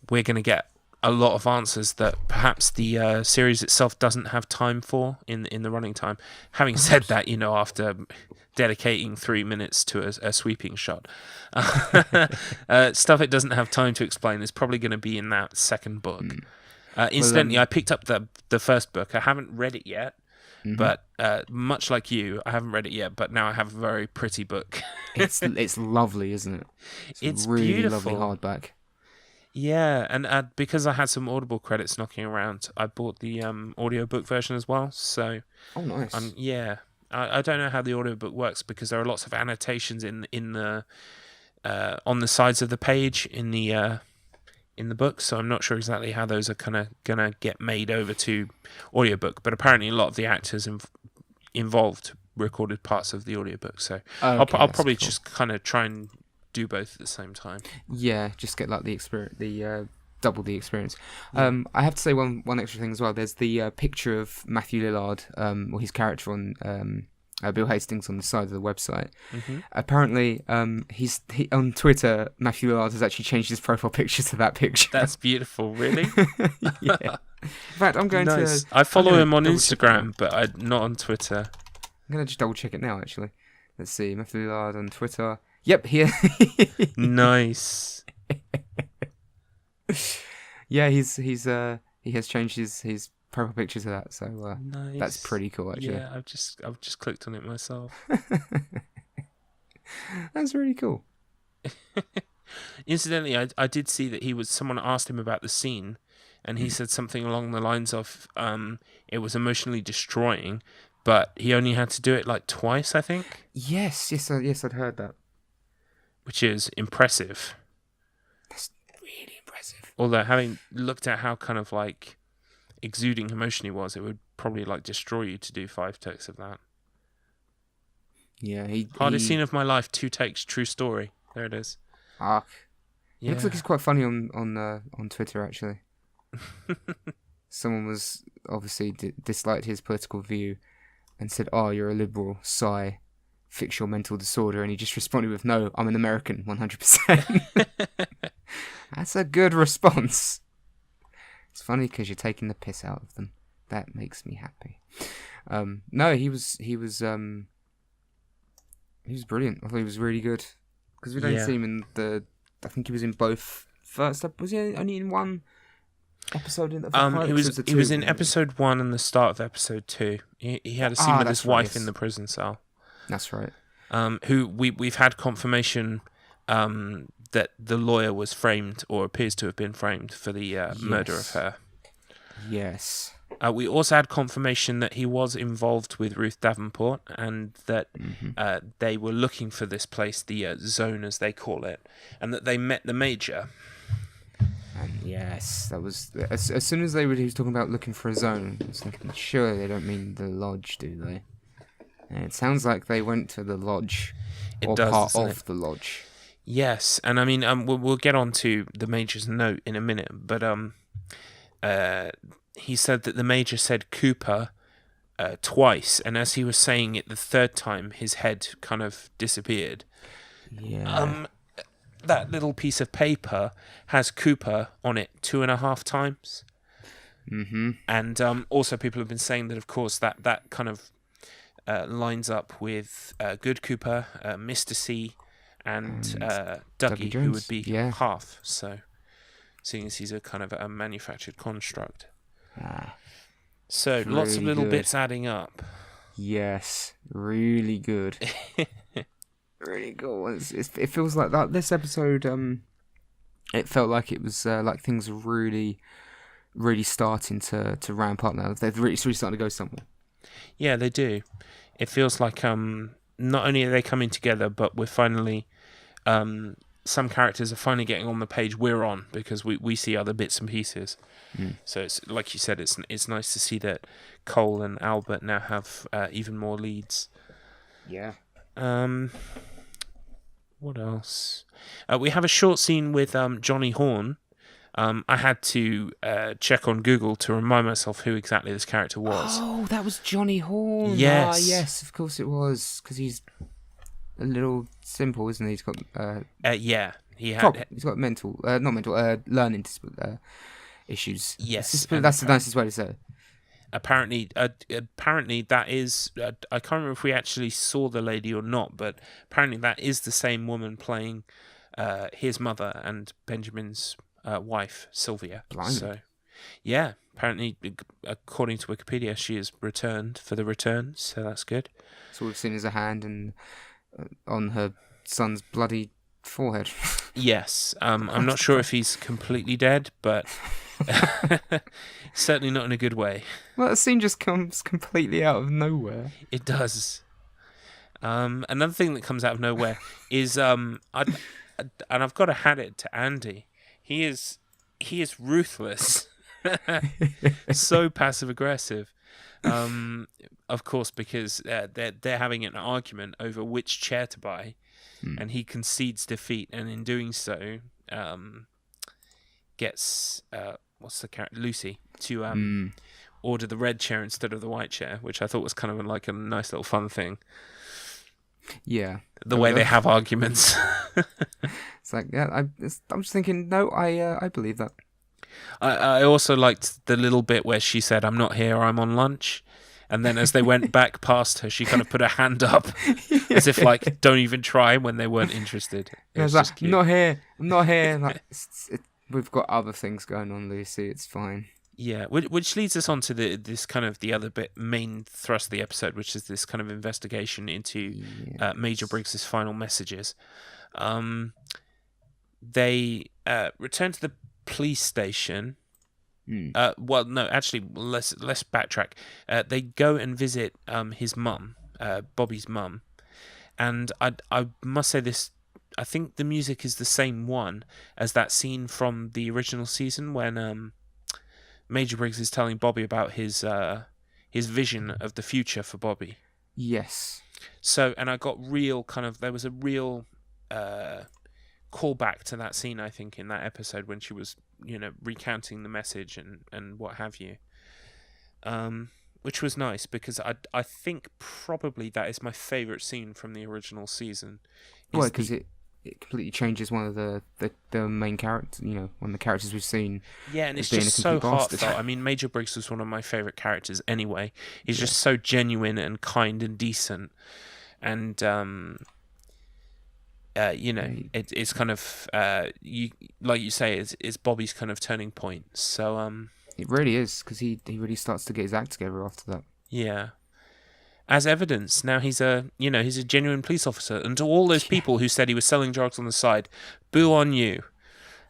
we're going to get a lot of answers that perhaps the series itself doesn't have time for in the running time. Having said that, after dedicating 3 minutes to a sweeping shot, stuff it doesn't have time to explain is probably going to be in that second book. Incidentally, I picked up the first book. I haven't read it yet, but much like you, I haven't read it yet. But now I have a very pretty book. It's lovely, isn't it? It's really beautiful. lovely hardback. Yeah, and because I had some Audible credits knocking around, I bought the audiobook version as well. So, oh, nice. I don't know how the audiobook works because there are lots of annotations in the on the sides of the page in the book. So I'm not sure exactly how those are kind of gonna get made over to audiobook. But apparently, a lot of the actors involved recorded parts of the audiobook. So I'll probably just kind of try and do both at the same time. Yeah, just get like the experience, double the experience. I have to say one extra thing as well. There's the picture of Matthew Lillard, or his character on Bill Hastings on the side of the website. Apparently, he on Twitter, Matthew Lillard has actually changed his profile picture to that picture. That's beautiful, really. Yeah. In fact, I'm going to. I follow him on Instagram, but not on Twitter. I'm going to just double check it now. Actually, let's see, Matthew Lillard on Twitter. Yep, here. Nice. Yeah, he has changed his profile picture to that, so nice. That's pretty cool, actually. Yeah, I've just clicked on it myself. That's really cool. Incidentally, I did see that someone asked him about the scene, and he said something along the lines of it was emotionally destroying, but he only had to do it like twice, I think. Yes, I'd heard that. Which is impressive. That's really impressive. Although, having looked at how kind of like exuding emotion he was, it would probably like destroy you to do 5 takes of that. Yeah, hardest scene of my life, 2 takes, true story. There it is. Arc. Yeah. He looks like he's quite funny on Twitter, actually. Someone was obviously disliked his political view and said, "Oh, you're a liberal, sigh. Fix your mental disorder," and he just responded with, "No, I'm an American, 100%. That's a good response. It's funny because you're taking the piss out of them. That makes me happy. No, he was brilliant. I thought he was really good because we don't see him in the. I think he was in both first. Was he only in one episode? He was in episode 1 and the start of episode 2. He had a scene with his wife in the prison cell. That's right. Who we've had confirmation that the lawyer was framed or appears to have been framed for the murder of her. Yes. We also had confirmation that he was involved with Ruth Davenport and that they were looking for this place, the zone as they call it, and that they met the Major. And yes, that was as soon as he was talking about looking for a zone, I was thinking, sure, they don't mean the lodge, do they? And it sounds like they went to the lodge, part of the lodge. Yes, and I mean, we'll get on to the Major's note in a minute, but he said that the Major said Cooper twice, and as he was saying it the third time, his head kind of disappeared. Yeah. That little piece of paper has Cooper on it 2.5 times. And also people have been saying that, of course, that kind of lines up with Good Cooper, Mr. C, and Dougie, who would be half. So, seeing as he's a kind of a manufactured construct. So, lots of little bits adding up. Yes, really good. Really cool. It feels like that. This episode, it felt like it was like things are really, really starting to ramp up now. They're really starting to go somewhere. Yeah, they do. It feels like not only are they coming together, but we're finally some characters are finally getting on the page we're on because we see other bits and pieces. So it's like you said, it's nice to see that Cole and Albert now have even more leads. Yeah. What else? We have a short scene with Johnny Horn. I had to check on Google to remind myself who exactly this character was. Oh, that was Johnny Horn. Yes. Yes, of course it was, because he's a little simple, isn't he? He's got yeah, he's got mental, not mental, learning issues. Yes, That's the nicest way to say it. Apparently that is. I can't remember if we actually saw the lady or not, but apparently that is the same woman playing his mother and Benjamin's wife, Sylvia. Blimey. So, yeah, apparently, according to Wikipedia, she has returned for the return, so that's good. So we've seen as a hand and on her son's bloody forehead. Yes, I'm not sure if he's completely dead, but certainly not in a good way. Well, that scene just comes completely out of nowhere. It does. Another thing that comes out of nowhere is and I've got to hand it to Andy. He is ruthless, so passive aggressive. Of course, because they're having an argument over which chair to buy, and he concedes defeat, and in doing so, gets what's the character, Lucy, to order the red chair instead of the white chair, which I thought was kind of like a nice little fun thing. Yeah, the way they have arguments. It's like, yeah, I'm just thinking, no, I believe that. I also liked the little bit where she said, "I'm not here, I'm on lunch." And then as they went back past her, she kind of put her hand up as if like, don't even try, when they weren't interested. It was like, just cute. I'm not here. Like, we've got other things going on, Lucy. It's fine. Yeah, which leads us on to this kind of the other main thrust of the episode, which is this kind of investigation into Major Briggs's final messages. They return to the police station. Well, no, actually, let's backtrack. They go and visit his mum, Bobby's mum, and I must say this. I think the music is the same one as that scene from the original season when Major Briggs is telling Bobby about his vision of the future for Bobby. Yes. So, and I got there was a real callback to that scene, I think, in that episode when she was, recounting the message and what have you. Which was nice because I think probably that is my favourite scene from the original season. Well, because it completely changes one of the main characters, one of the characters we've seen. Yeah, and it's just so heartfelt. I mean, Major Briggs was one of my favourite characters anyway. He's just so genuine and kind and decent. And, it's kind of, like you say, it's Bobby's kind of turning point. So, it really is, because he really starts to get his act together after that. Yeah. As evidence, now he's a genuine police officer. And to all those people who said he was selling drugs on the side, boo on you.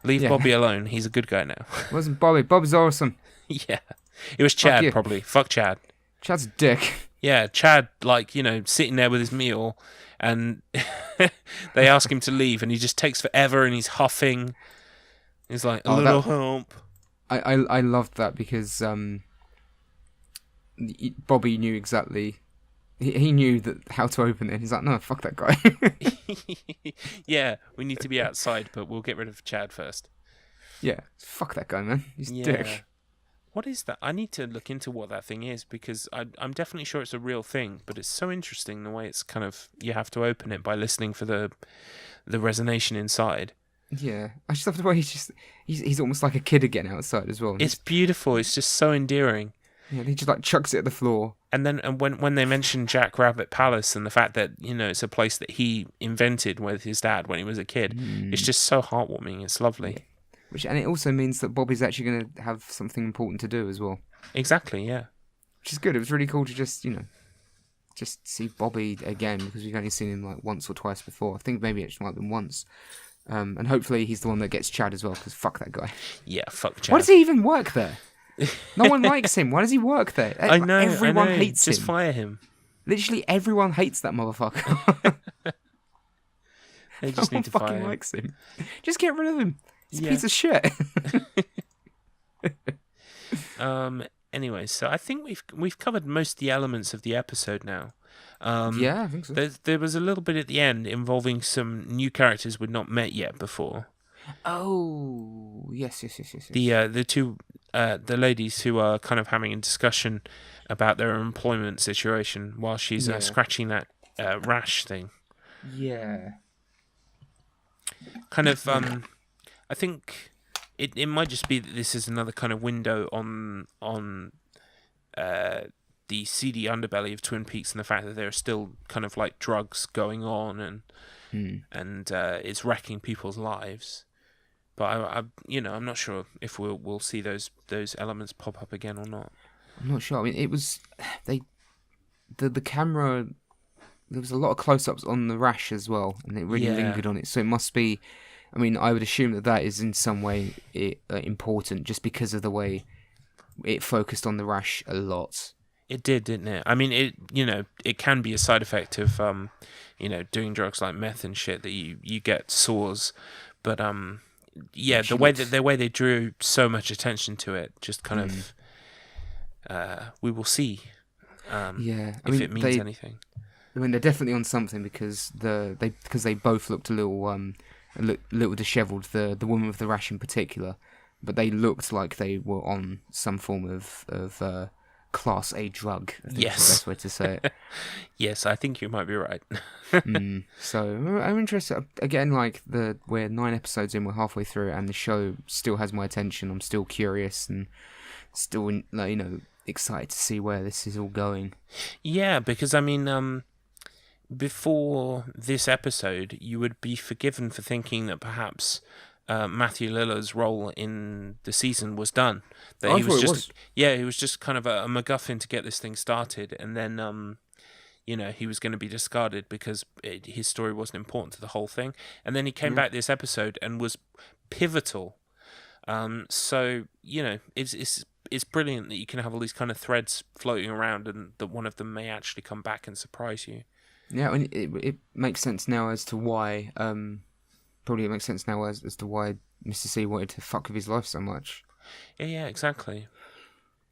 Leave Bobby alone. He's a good guy now. It wasn't Bobby. Bob's awesome. Yeah. It was Chad, probably. Fuck Chad. Chad's a dick. Yeah, Chad, sitting there with his meal, and they ask him to leave, and he just takes forever, and he's huffing. He's like, a little help. I loved that because Bobby knew exactly. He knew how to open it. He's like, no, fuck that guy. Yeah, we need to be outside, but we'll get rid of Chad first. Yeah, fuck that guy, man. He's a dick. What is that? I need to look into what that thing is because I'm definitely sure it's a real thing, but it's so interesting the way it's kind of, you have to open it by listening for the resonation inside. Yeah, I just love the way he's almost like a kid again outside as well. It's beautiful. It's just so endearing. Yeah, he just chucks it at the floor. And then when they mention Jack Rabbit Palace and the fact that, it's a place that he invented with his dad when he was a kid, it's just so heartwarming. It's lovely. Yeah. And it also means that Bobby's actually going to have something important to do as well. Exactly, yeah. Which is good. It was really cool to just see Bobby again because we've only seen him like once or twice before. I think maybe it just might have been once. And hopefully he's the one that gets Chad as well because fuck that guy. Yeah, fuck Chad. Why does he even work there? No one likes him. Why does he work there? I know. Everyone hates him. Just fire him. Literally everyone hates that motherfucker. They just need to fire him. Fucking likes him. Just get rid of him. He's a piece of shit. Anyway, so I think we've covered most of the elements of the episode now. Yeah, I think so. There was a little bit at the end involving some new characters we'd not met yet before. Oh, yes. The two the ladies who are kind of having a discussion about their employment situation while she's scratching that rash thing. Yeah. Kind of I think it might just be that this is another kind of window on the seedy underbelly of Twin Peaks and the fact that there are still kind of like drugs going on and it's wrecking people's lives. But I'm not sure if we'll see those elements pop up again or not. I'm not sure. I mean, it was the camera. There was a lot of close-ups on the rash as well, and it really lingered on it. So it must be. I mean, I would assume that is in some way important, just because of the way it focused on the rash a lot. It did, didn't it? I mean, it can be a side effect of doing drugs like meth and shit that you get sores, but the way they drew so much attention to it, just kind of we will see. If it means anything. I mean, they're definitely on something because they both looked a little dishevelled. The woman with the rash in particular, but they looked like they were on some form of Class A drug. I think is the best way to say it. Yes, I think you might be right. So I'm interested again. Like we're 9 episodes in, we're halfway through, and the show still has my attention. I'm still curious and still, excited to see where this is all going. Yeah, because I mean, before this episode, you would be forgiven for thinking that perhaps Matthew Lillard's role in the season was done. That he was just kind of a MacGuffin to get this thing started, and then he was going to be discarded because his story wasn't important to the whole thing. And then he came back this episode and was pivotal. So it's brilliant that you can have all these kind of threads floating around, and that one of them may actually come back and surprise you. Yeah, I mean, it makes sense now as to why. Probably it makes sense now as to why Mr. C wanted to fuck with his life so much. Yeah, exactly.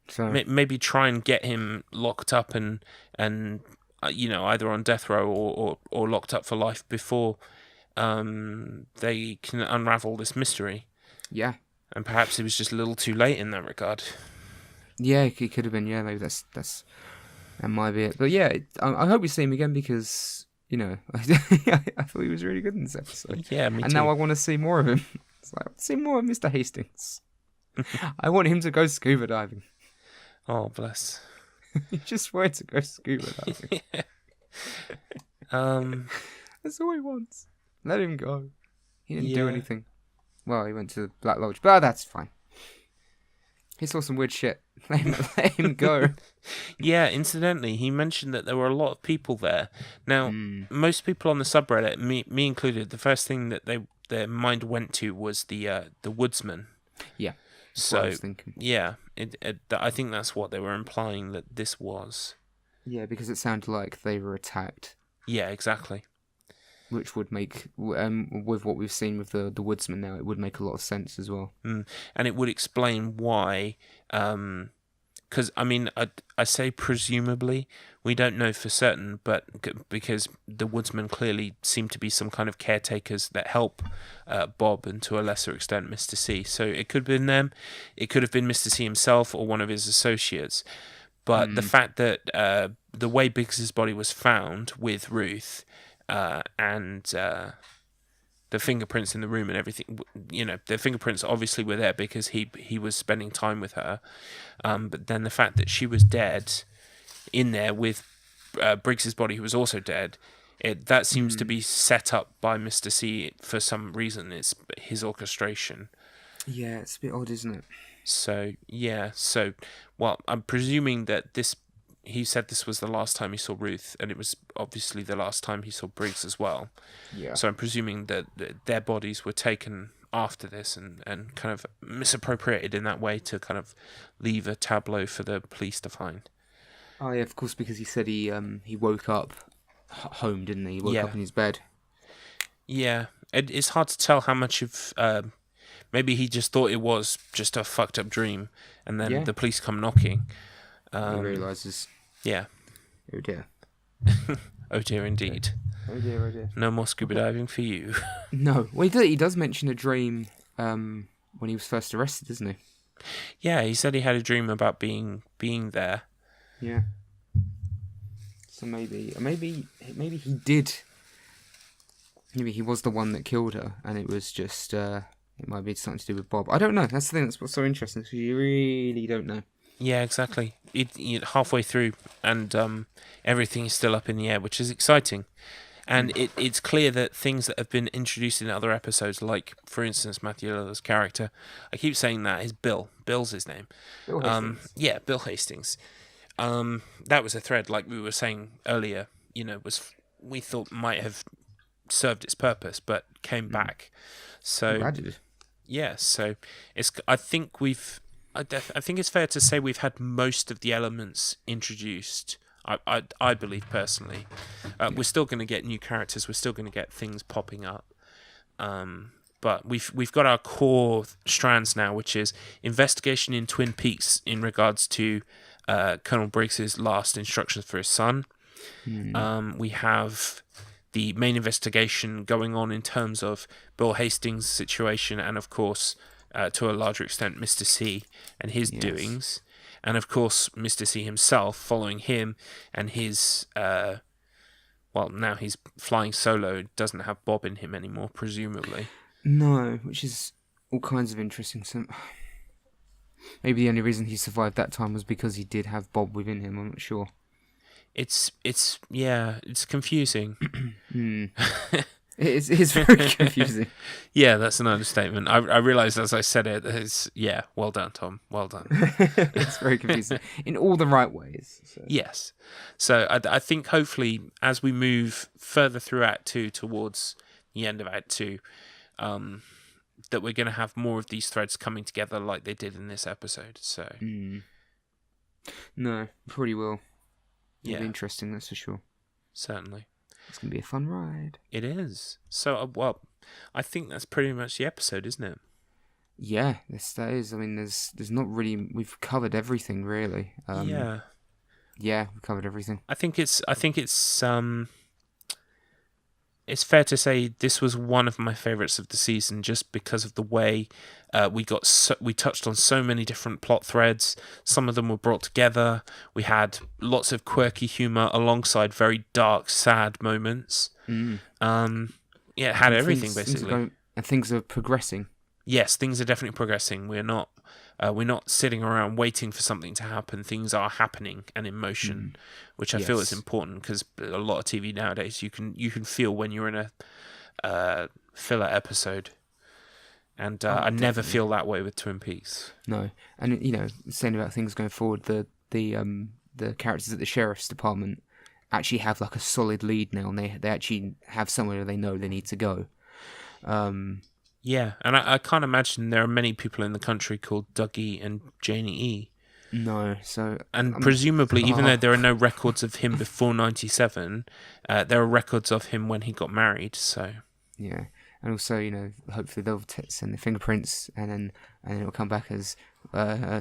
So maybe try and get him locked up and either on death row or locked up for life before they can unravel this mystery. Yeah. And perhaps it was just a little too late in that regard. Yeah, it could have been. Yeah, maybe that might be it. But yeah, I hope we see him again because, I thought he was really good in this episode. Yeah, me too. And now I want to see more of him. It's like, I want to see more of Mr. Hastings. I want him to go scuba diving. Oh, bless. He just wanted to go scuba diving. That's all he wants. Let him go. He didn't do anything. Well, he went to the Black Lodge, but that's fine. He saw some weird shit. Let him go. Yeah, incidentally, he mentioned that there were a lot of people there. Now, most people on the subreddit, me included, the first thing that their mind went to was the woodsman. Yeah. So, what I was thinking. Yeah, I think that's what they were implying that this was. Yeah, because it sounded like they were attacked. Yeah, exactly. Which would make, with what we've seen with the woodsman now, it would make a lot of sense as well. And it would explain why, because, I mean, I say presumably, we don't know for certain, but because the woodsmen clearly seem to be some kind of caretakers that help Bob and to a lesser extent Mr. C. So it could have been them, it could have been Mr. C himself or one of his associates. But the fact that the way Biggs's body was found with Ruth... and the fingerprints in the room and everything, the fingerprints obviously were there because he was spending time with her. But then the fact that she was dead in there with Briggs's body, who was also dead, that seems to be set up by Mr. C for some reason. It's his orchestration. Yeah, it's a bit odd, isn't it? So, yeah. So, well, I'm presuming that he said this was the last time he saw Ruth, and it was obviously the last time he saw Briggs as well. Yeah. So I'm presuming that their bodies were taken after this and kind of misappropriated in that way to kind of leave a tableau for the police to find. Oh yeah, of course, because he said he woke up home, didn't he? He woke up in his bed. Yeah, it's hard to tell how much of... maybe he just thought it was just a fucked up dream, and then the police come knocking. He realises. Yeah. Oh dear. Oh dear, indeed. Oh dear, oh dear. No more scuba diving for you. No. Well, he does mention a dream when he was first arrested, doesn't he? Yeah, he said he had a dream about being there. Yeah. So maybe he did. Maybe he was the one that killed her, and it was just it might be something to do with Bob. I don't know. That's the thing that's what's so interesting, because you really don't know. Yeah, exactly. Halfway through, and everything is still up in the air, which is exciting. And it's clear that things that have been introduced in other episodes, like, for instance, Matthew Lillard's character, I keep saying that, is Bill. Bill's his name. Bill Hastings. Yeah, Bill Hastings. That was a thread, like we were saying earlier, we thought might have served its purpose, but came back. So, Glad it did. yeah, so I think I think it's fair to say we've had most of the elements introduced. I believe personally, we're still going to get new characters. We're still going to get things popping up, but we've got our core strands now, which is investigation in Twin Peaks in regards to Colonel Briggs's last instructions for his son. We have the main investigation going on in terms of Bill Hastings' situation, and of course, to a larger extent, Mr. C and his doings. And of course, Mr. C himself, following him and his, now he's flying solo, doesn't have Bob in him anymore, presumably. No, which is all kinds of interesting. So maybe the only reason he survived that time was because he did have Bob within him. I'm not sure. It's confusing. It's very confusing. Yeah, that's an understatement. I realised as I said it, well done, Tom. Well done. It's very confusing in all the right ways. So. Yes. So I think hopefully as we move further through Act 2 towards the end of Act 2, that we're going to have more of these threads coming together like they did in this episode. So. No, pretty will. It'll be Yeah. interesting, that's for sure. Certainly. It's going to be a fun ride. It is. So, I think that's pretty much the episode, isn't it? Yeah, that is. I mean, there's not really. We've covered everything, really. Yeah. Yeah, we've covered everything. I think it's fair to say this was one of my favourites of the season, just because of the way we touched on so many different plot threads. Some of them were brought together. We had lots of quirky humour alongside very dark, sad moments. It had everything basically. Things are progressing. Yes, things are definitely progressing. We're not sitting around waiting for something to happen. Things are happening and in motion, which I feel is important, because a lot of TV nowadays you can feel when you're in a filler episode, and I never feel that way with Twin Peaks. No, and saying about things going forward, the characters at the sheriff's department actually have like a solid lead now, and they actually have somewhere they know they need to go. Yeah, and I can't imagine there are many people in the country called Dougie and Janie E. No, so... And presumably, even though there are no records of him before 97, there are records of him when he got married, so... Yeah, and also, hopefully they'll send the fingerprints, and then it'll come back as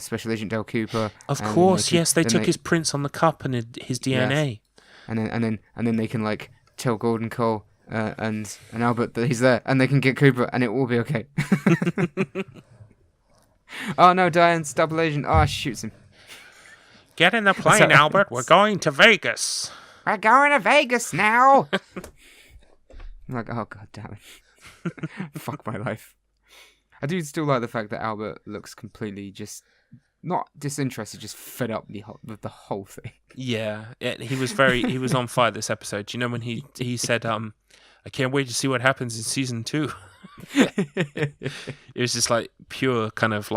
Special Agent Dale Cooper. Of course, yes, they took his prints on the cup and his DNA. Yes. And then they can, tell Gordon Cole... and Albert that he's there, and they can get Cooper, and it will be okay. Oh no, Diane's double agent. Oh, she shoots him. Get in the plane, Albert. We're going to Vegas. We're going to Vegas now. I'm like, oh god damn it. Fuck my life. I do still like the fact that Albert looks completely just not disinterested, just fed up with the whole thing. Yeah, he was on fire this episode. Do you know when he said, I can't wait to see what happens in season 2. It was just like pure kind of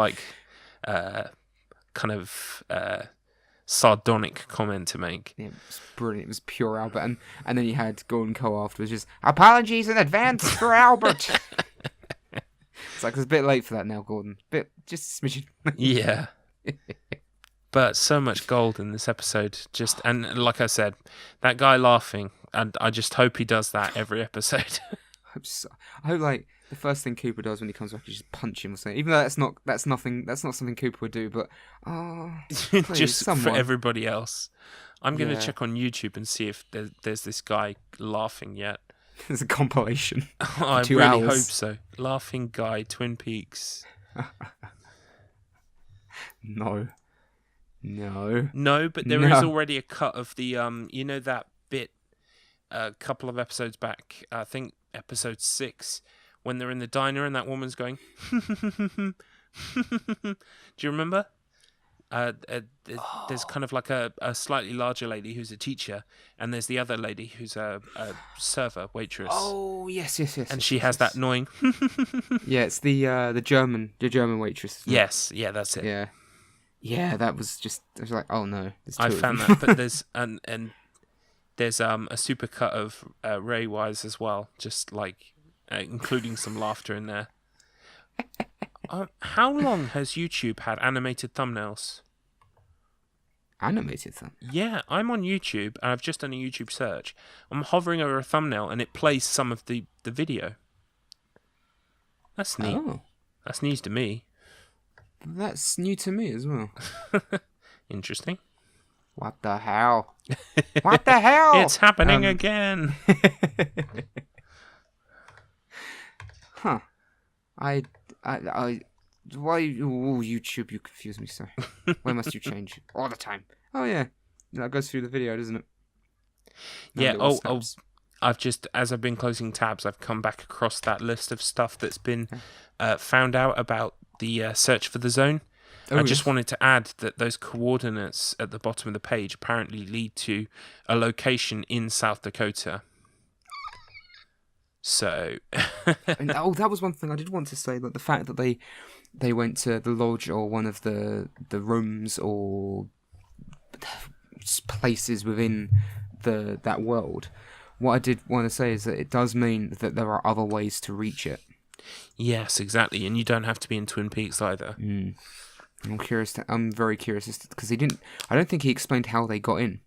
sardonic comment to make. Yeah, it was brilliant. It was pure Albert. And then you had Gordon Cole afterwards, just apologies in advance for Albert. It's like, it's a bit late for that now, Gordon. Just a smidgen. Yeah. But so much gold in this episode. And like I said, that guy laughing, and I just hope he does that every episode. I hope the first thing Cooper does when he comes back is just punch him or something. Even though that's not something Cooper would do, but please, just someone. For everybody else. I'm going to check on YouTube and see if there's this guy laughing yet. There's a compilation. I really hope so. Laughing guy, Twin Peaks. No, but there is already a cut of the that bit a couple of episodes back, I think episode 6, when they're in the diner and that woman's going. Do you remember? There's kind of like a slightly larger lady who's a teacher, and there's the other lady who's a server, waitress. Oh yes. And she has that annoying. Yeah, it's the German waitress. Isn't it? Yes, yeah, that's it. Yeah. That was just. I was like, oh no. I found that, but there's and there's a super cut of Ray Wise as well, just like including some laughter in there. How long has YouTube had animated thumbnails? Animated thumbnails? Yeah, I'm on YouTube, and I've just done a YouTube search. I'm hovering over a thumbnail, and it plays some of the video. That's neat. Oh. That's news to me. That's new to me as well. Interesting. What the hell? What the hell? It's happening again. Huh. Why? YouTube, you confuse me, sir. Why must you change all the time? Oh yeah, that goes through the video, doesn't it? Yeah. I've just, as I've been closing tabs, I've come back across that list of stuff that's been found out about the search for the zone. I just wanted to add that those coordinates at the bottom of the page apparently lead to a location in South Dakota. So, that was one thing I did want to say. Like the fact that they went to the lodge or one of the rooms or places within that world. What I did want to say is that it does mean that there are other ways to reach it. Yes, exactly, and you don't have to be in Twin Peaks either. I'm very curious because he didn't. I don't think he explained how they got in.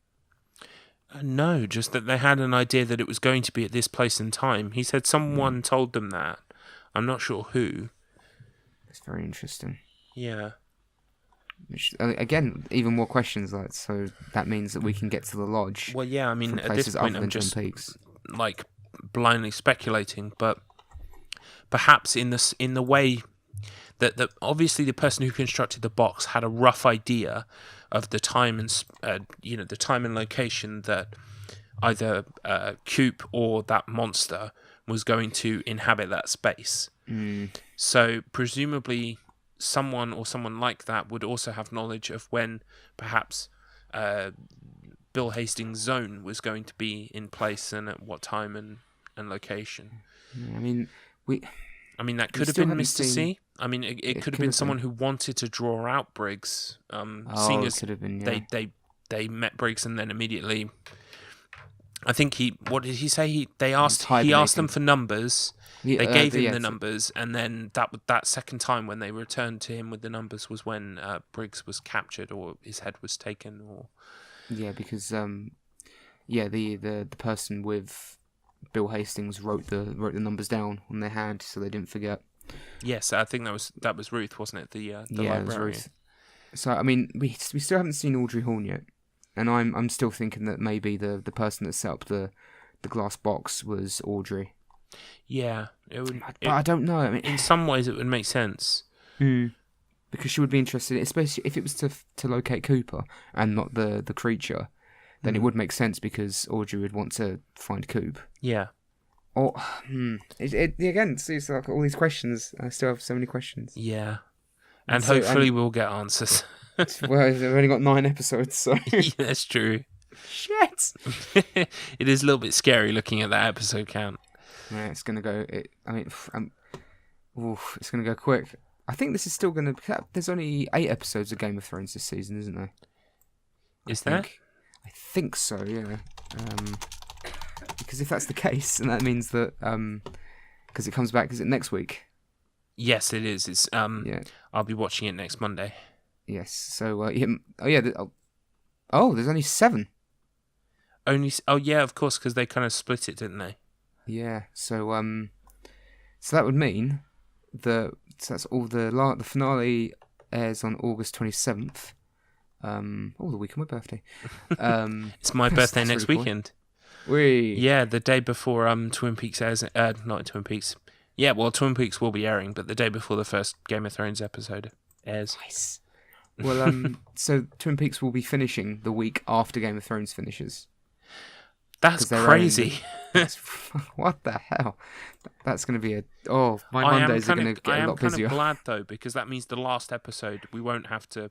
No, just that they had an idea that it was going to be at this place and time. He said someone told them that. I'm not sure who. It's very interesting. Yeah. Which, again, even more questions. Like, so that means that we can get to the lodge. Well, yeah. I mean, at this point, I'm just like blindly speculating, but perhaps in the way that obviously the person who constructed the box had a rough idea of the time and the time and location that either Coop or that monster was going to inhabit that space. So presumably someone like that would also have knowledge of when perhaps Bill Hastings' zone was going to be in place and at what time and location. I mean, that could have been Mr. C. I mean, it could have been someone who wanted to draw out Briggs. Seeing as could have been, yeah. they met Briggs and then immediately, I think what did he say? He asked them for numbers. Yeah, they gave him the numbers, and then that second time when they returned to him with the numbers was when Briggs was captured or his head was taken. Or because the person with Bill Hastings wrote the numbers down on their hand so they didn't forget. Yes, I think that was Ruth, wasn't it? The librarian. It was Ruth. So I mean, we still haven't seen Audrey Horne yet, and I'm still thinking that maybe the person that set up the glass box was Audrey. Yeah, it would. But I don't know. I mean, in some ways, it would make sense. Because she would be interested, especially if it was to locate Cooper and not the creature. Then it would make sense because Audrey would want to find Coop. Yeah. Or again, see, it's like all these questions. I still have so many questions. Yeah, and so, hopefully we'll get answers. Well, we've only got 9 episodes, so yeah, that's true. Shit. It is a little bit scary looking at that episode count. Yeah, it's gonna go. It's gonna go quick. I think this is still gonna. There's only 8 episodes of Game of Thrones this season, isn't there? Is there? I think so. Yeah. Because if that's the case, and that means that because it comes back, is it next week? Yes, it is. It's I'll be watching it next Monday. Yes. So there's only 7. Yeah, of course, because they kind of split it, didn't they? Yeah. So that would mean that's all. The finale airs on August 27th. The week of my birthday. It's my birthday next really weekend. Yeah, the day before Twin Peaks airs. Not Twin Peaks. Yeah, well, Twin Peaks will be airing, but the day before the first Game of Thrones episode airs. Nice. Well, so Twin Peaks will be finishing the week after Game of Thrones finishes. That's 'cause they're crazy. That's, what the hell? That's going to be my Mondays are going to get a lot busier. I am kind of glad though, because that means the last episode we won't have to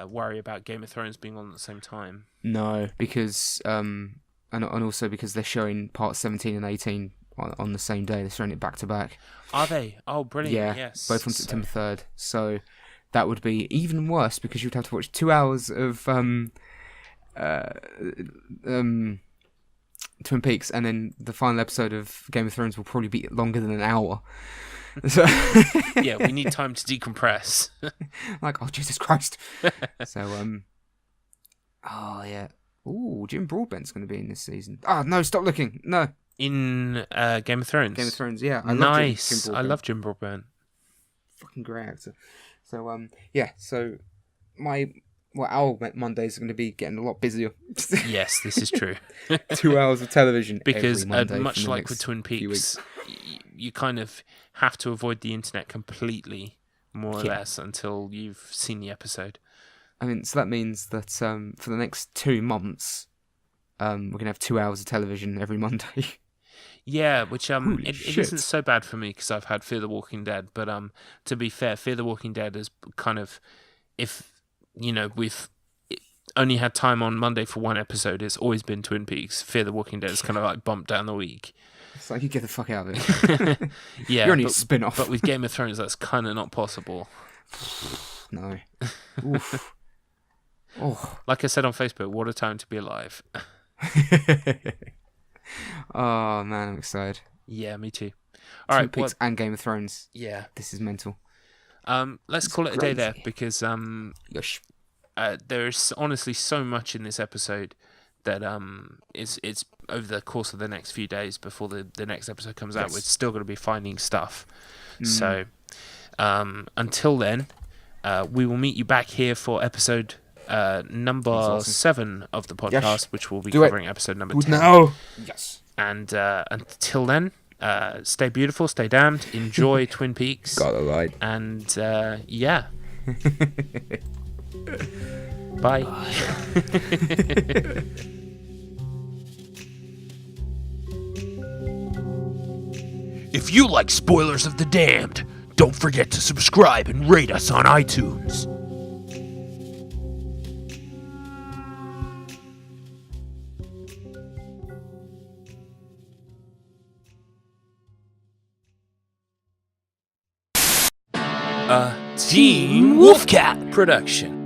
worry about Game of Thrones being on at the same time. No, because and also because they're showing parts 17 and 18 on the same day. They're showing it back to back. Are they? Oh, brilliant! Yeah, yes, both on September 3rd. So that would be even worse because you'd have to watch 2 hours of Twin Peaks, and then the final episode of Game of Thrones will probably be longer than an hour. So yeah, we need time to decompress. Like, oh Jesus Christ! So oh yeah. Ooh, Jim Broadbent's going to be in this season. Oh no! Stop looking. No. In Game of Thrones. Game of Thrones. Yeah. Nice. Jim I love Jim Broadbent. Fucking great actor. So yeah. So our Mondays are going to be getting a lot busier. Yes, this is true. 2 hours of television because every Monday much like with Twin Peaks, you kind of have to avoid the internet completely, more or less, until you've seen the episode. I mean, so that means that for the next 2 months, we're going to have 2 hours of television every Monday. Yeah, which it isn't shit. so bad for me because I've had Fear the Walking Dead. But to be fair, Fear the Walking Dead is kind of, if we've only had time on Monday for one episode, it's always been Twin Peaks. Fear the Walking Dead is kind of like bumped down the week. It's like, you get the fuck out of it. Yeah, you're only a spin-off. But with Game of Thrones, that's kind of not possible. No. Oof. Oh. Like I said on Facebook, what a time to be alive. Oh man, I'm excited. Yeah, me too. All right, Twin Peaks and Game of Thrones. Yeah, this is mental. Let's call it a day there because Gosh. there's honestly so much in this episode that it's over the course of the next few days before the next episode comes out. We're still going to be finding stuff. So until then, we will meet you back here for episode number 7 of the podcast, which will be covering episode number 10. No. Yes. And until then, stay beautiful, stay damned, enjoy Twin Peaks. Gotta lie. And yeah. Bye. If you like Spoilers of the Damned, don't forget to subscribe and rate us on iTunes. Team Wolfcat production.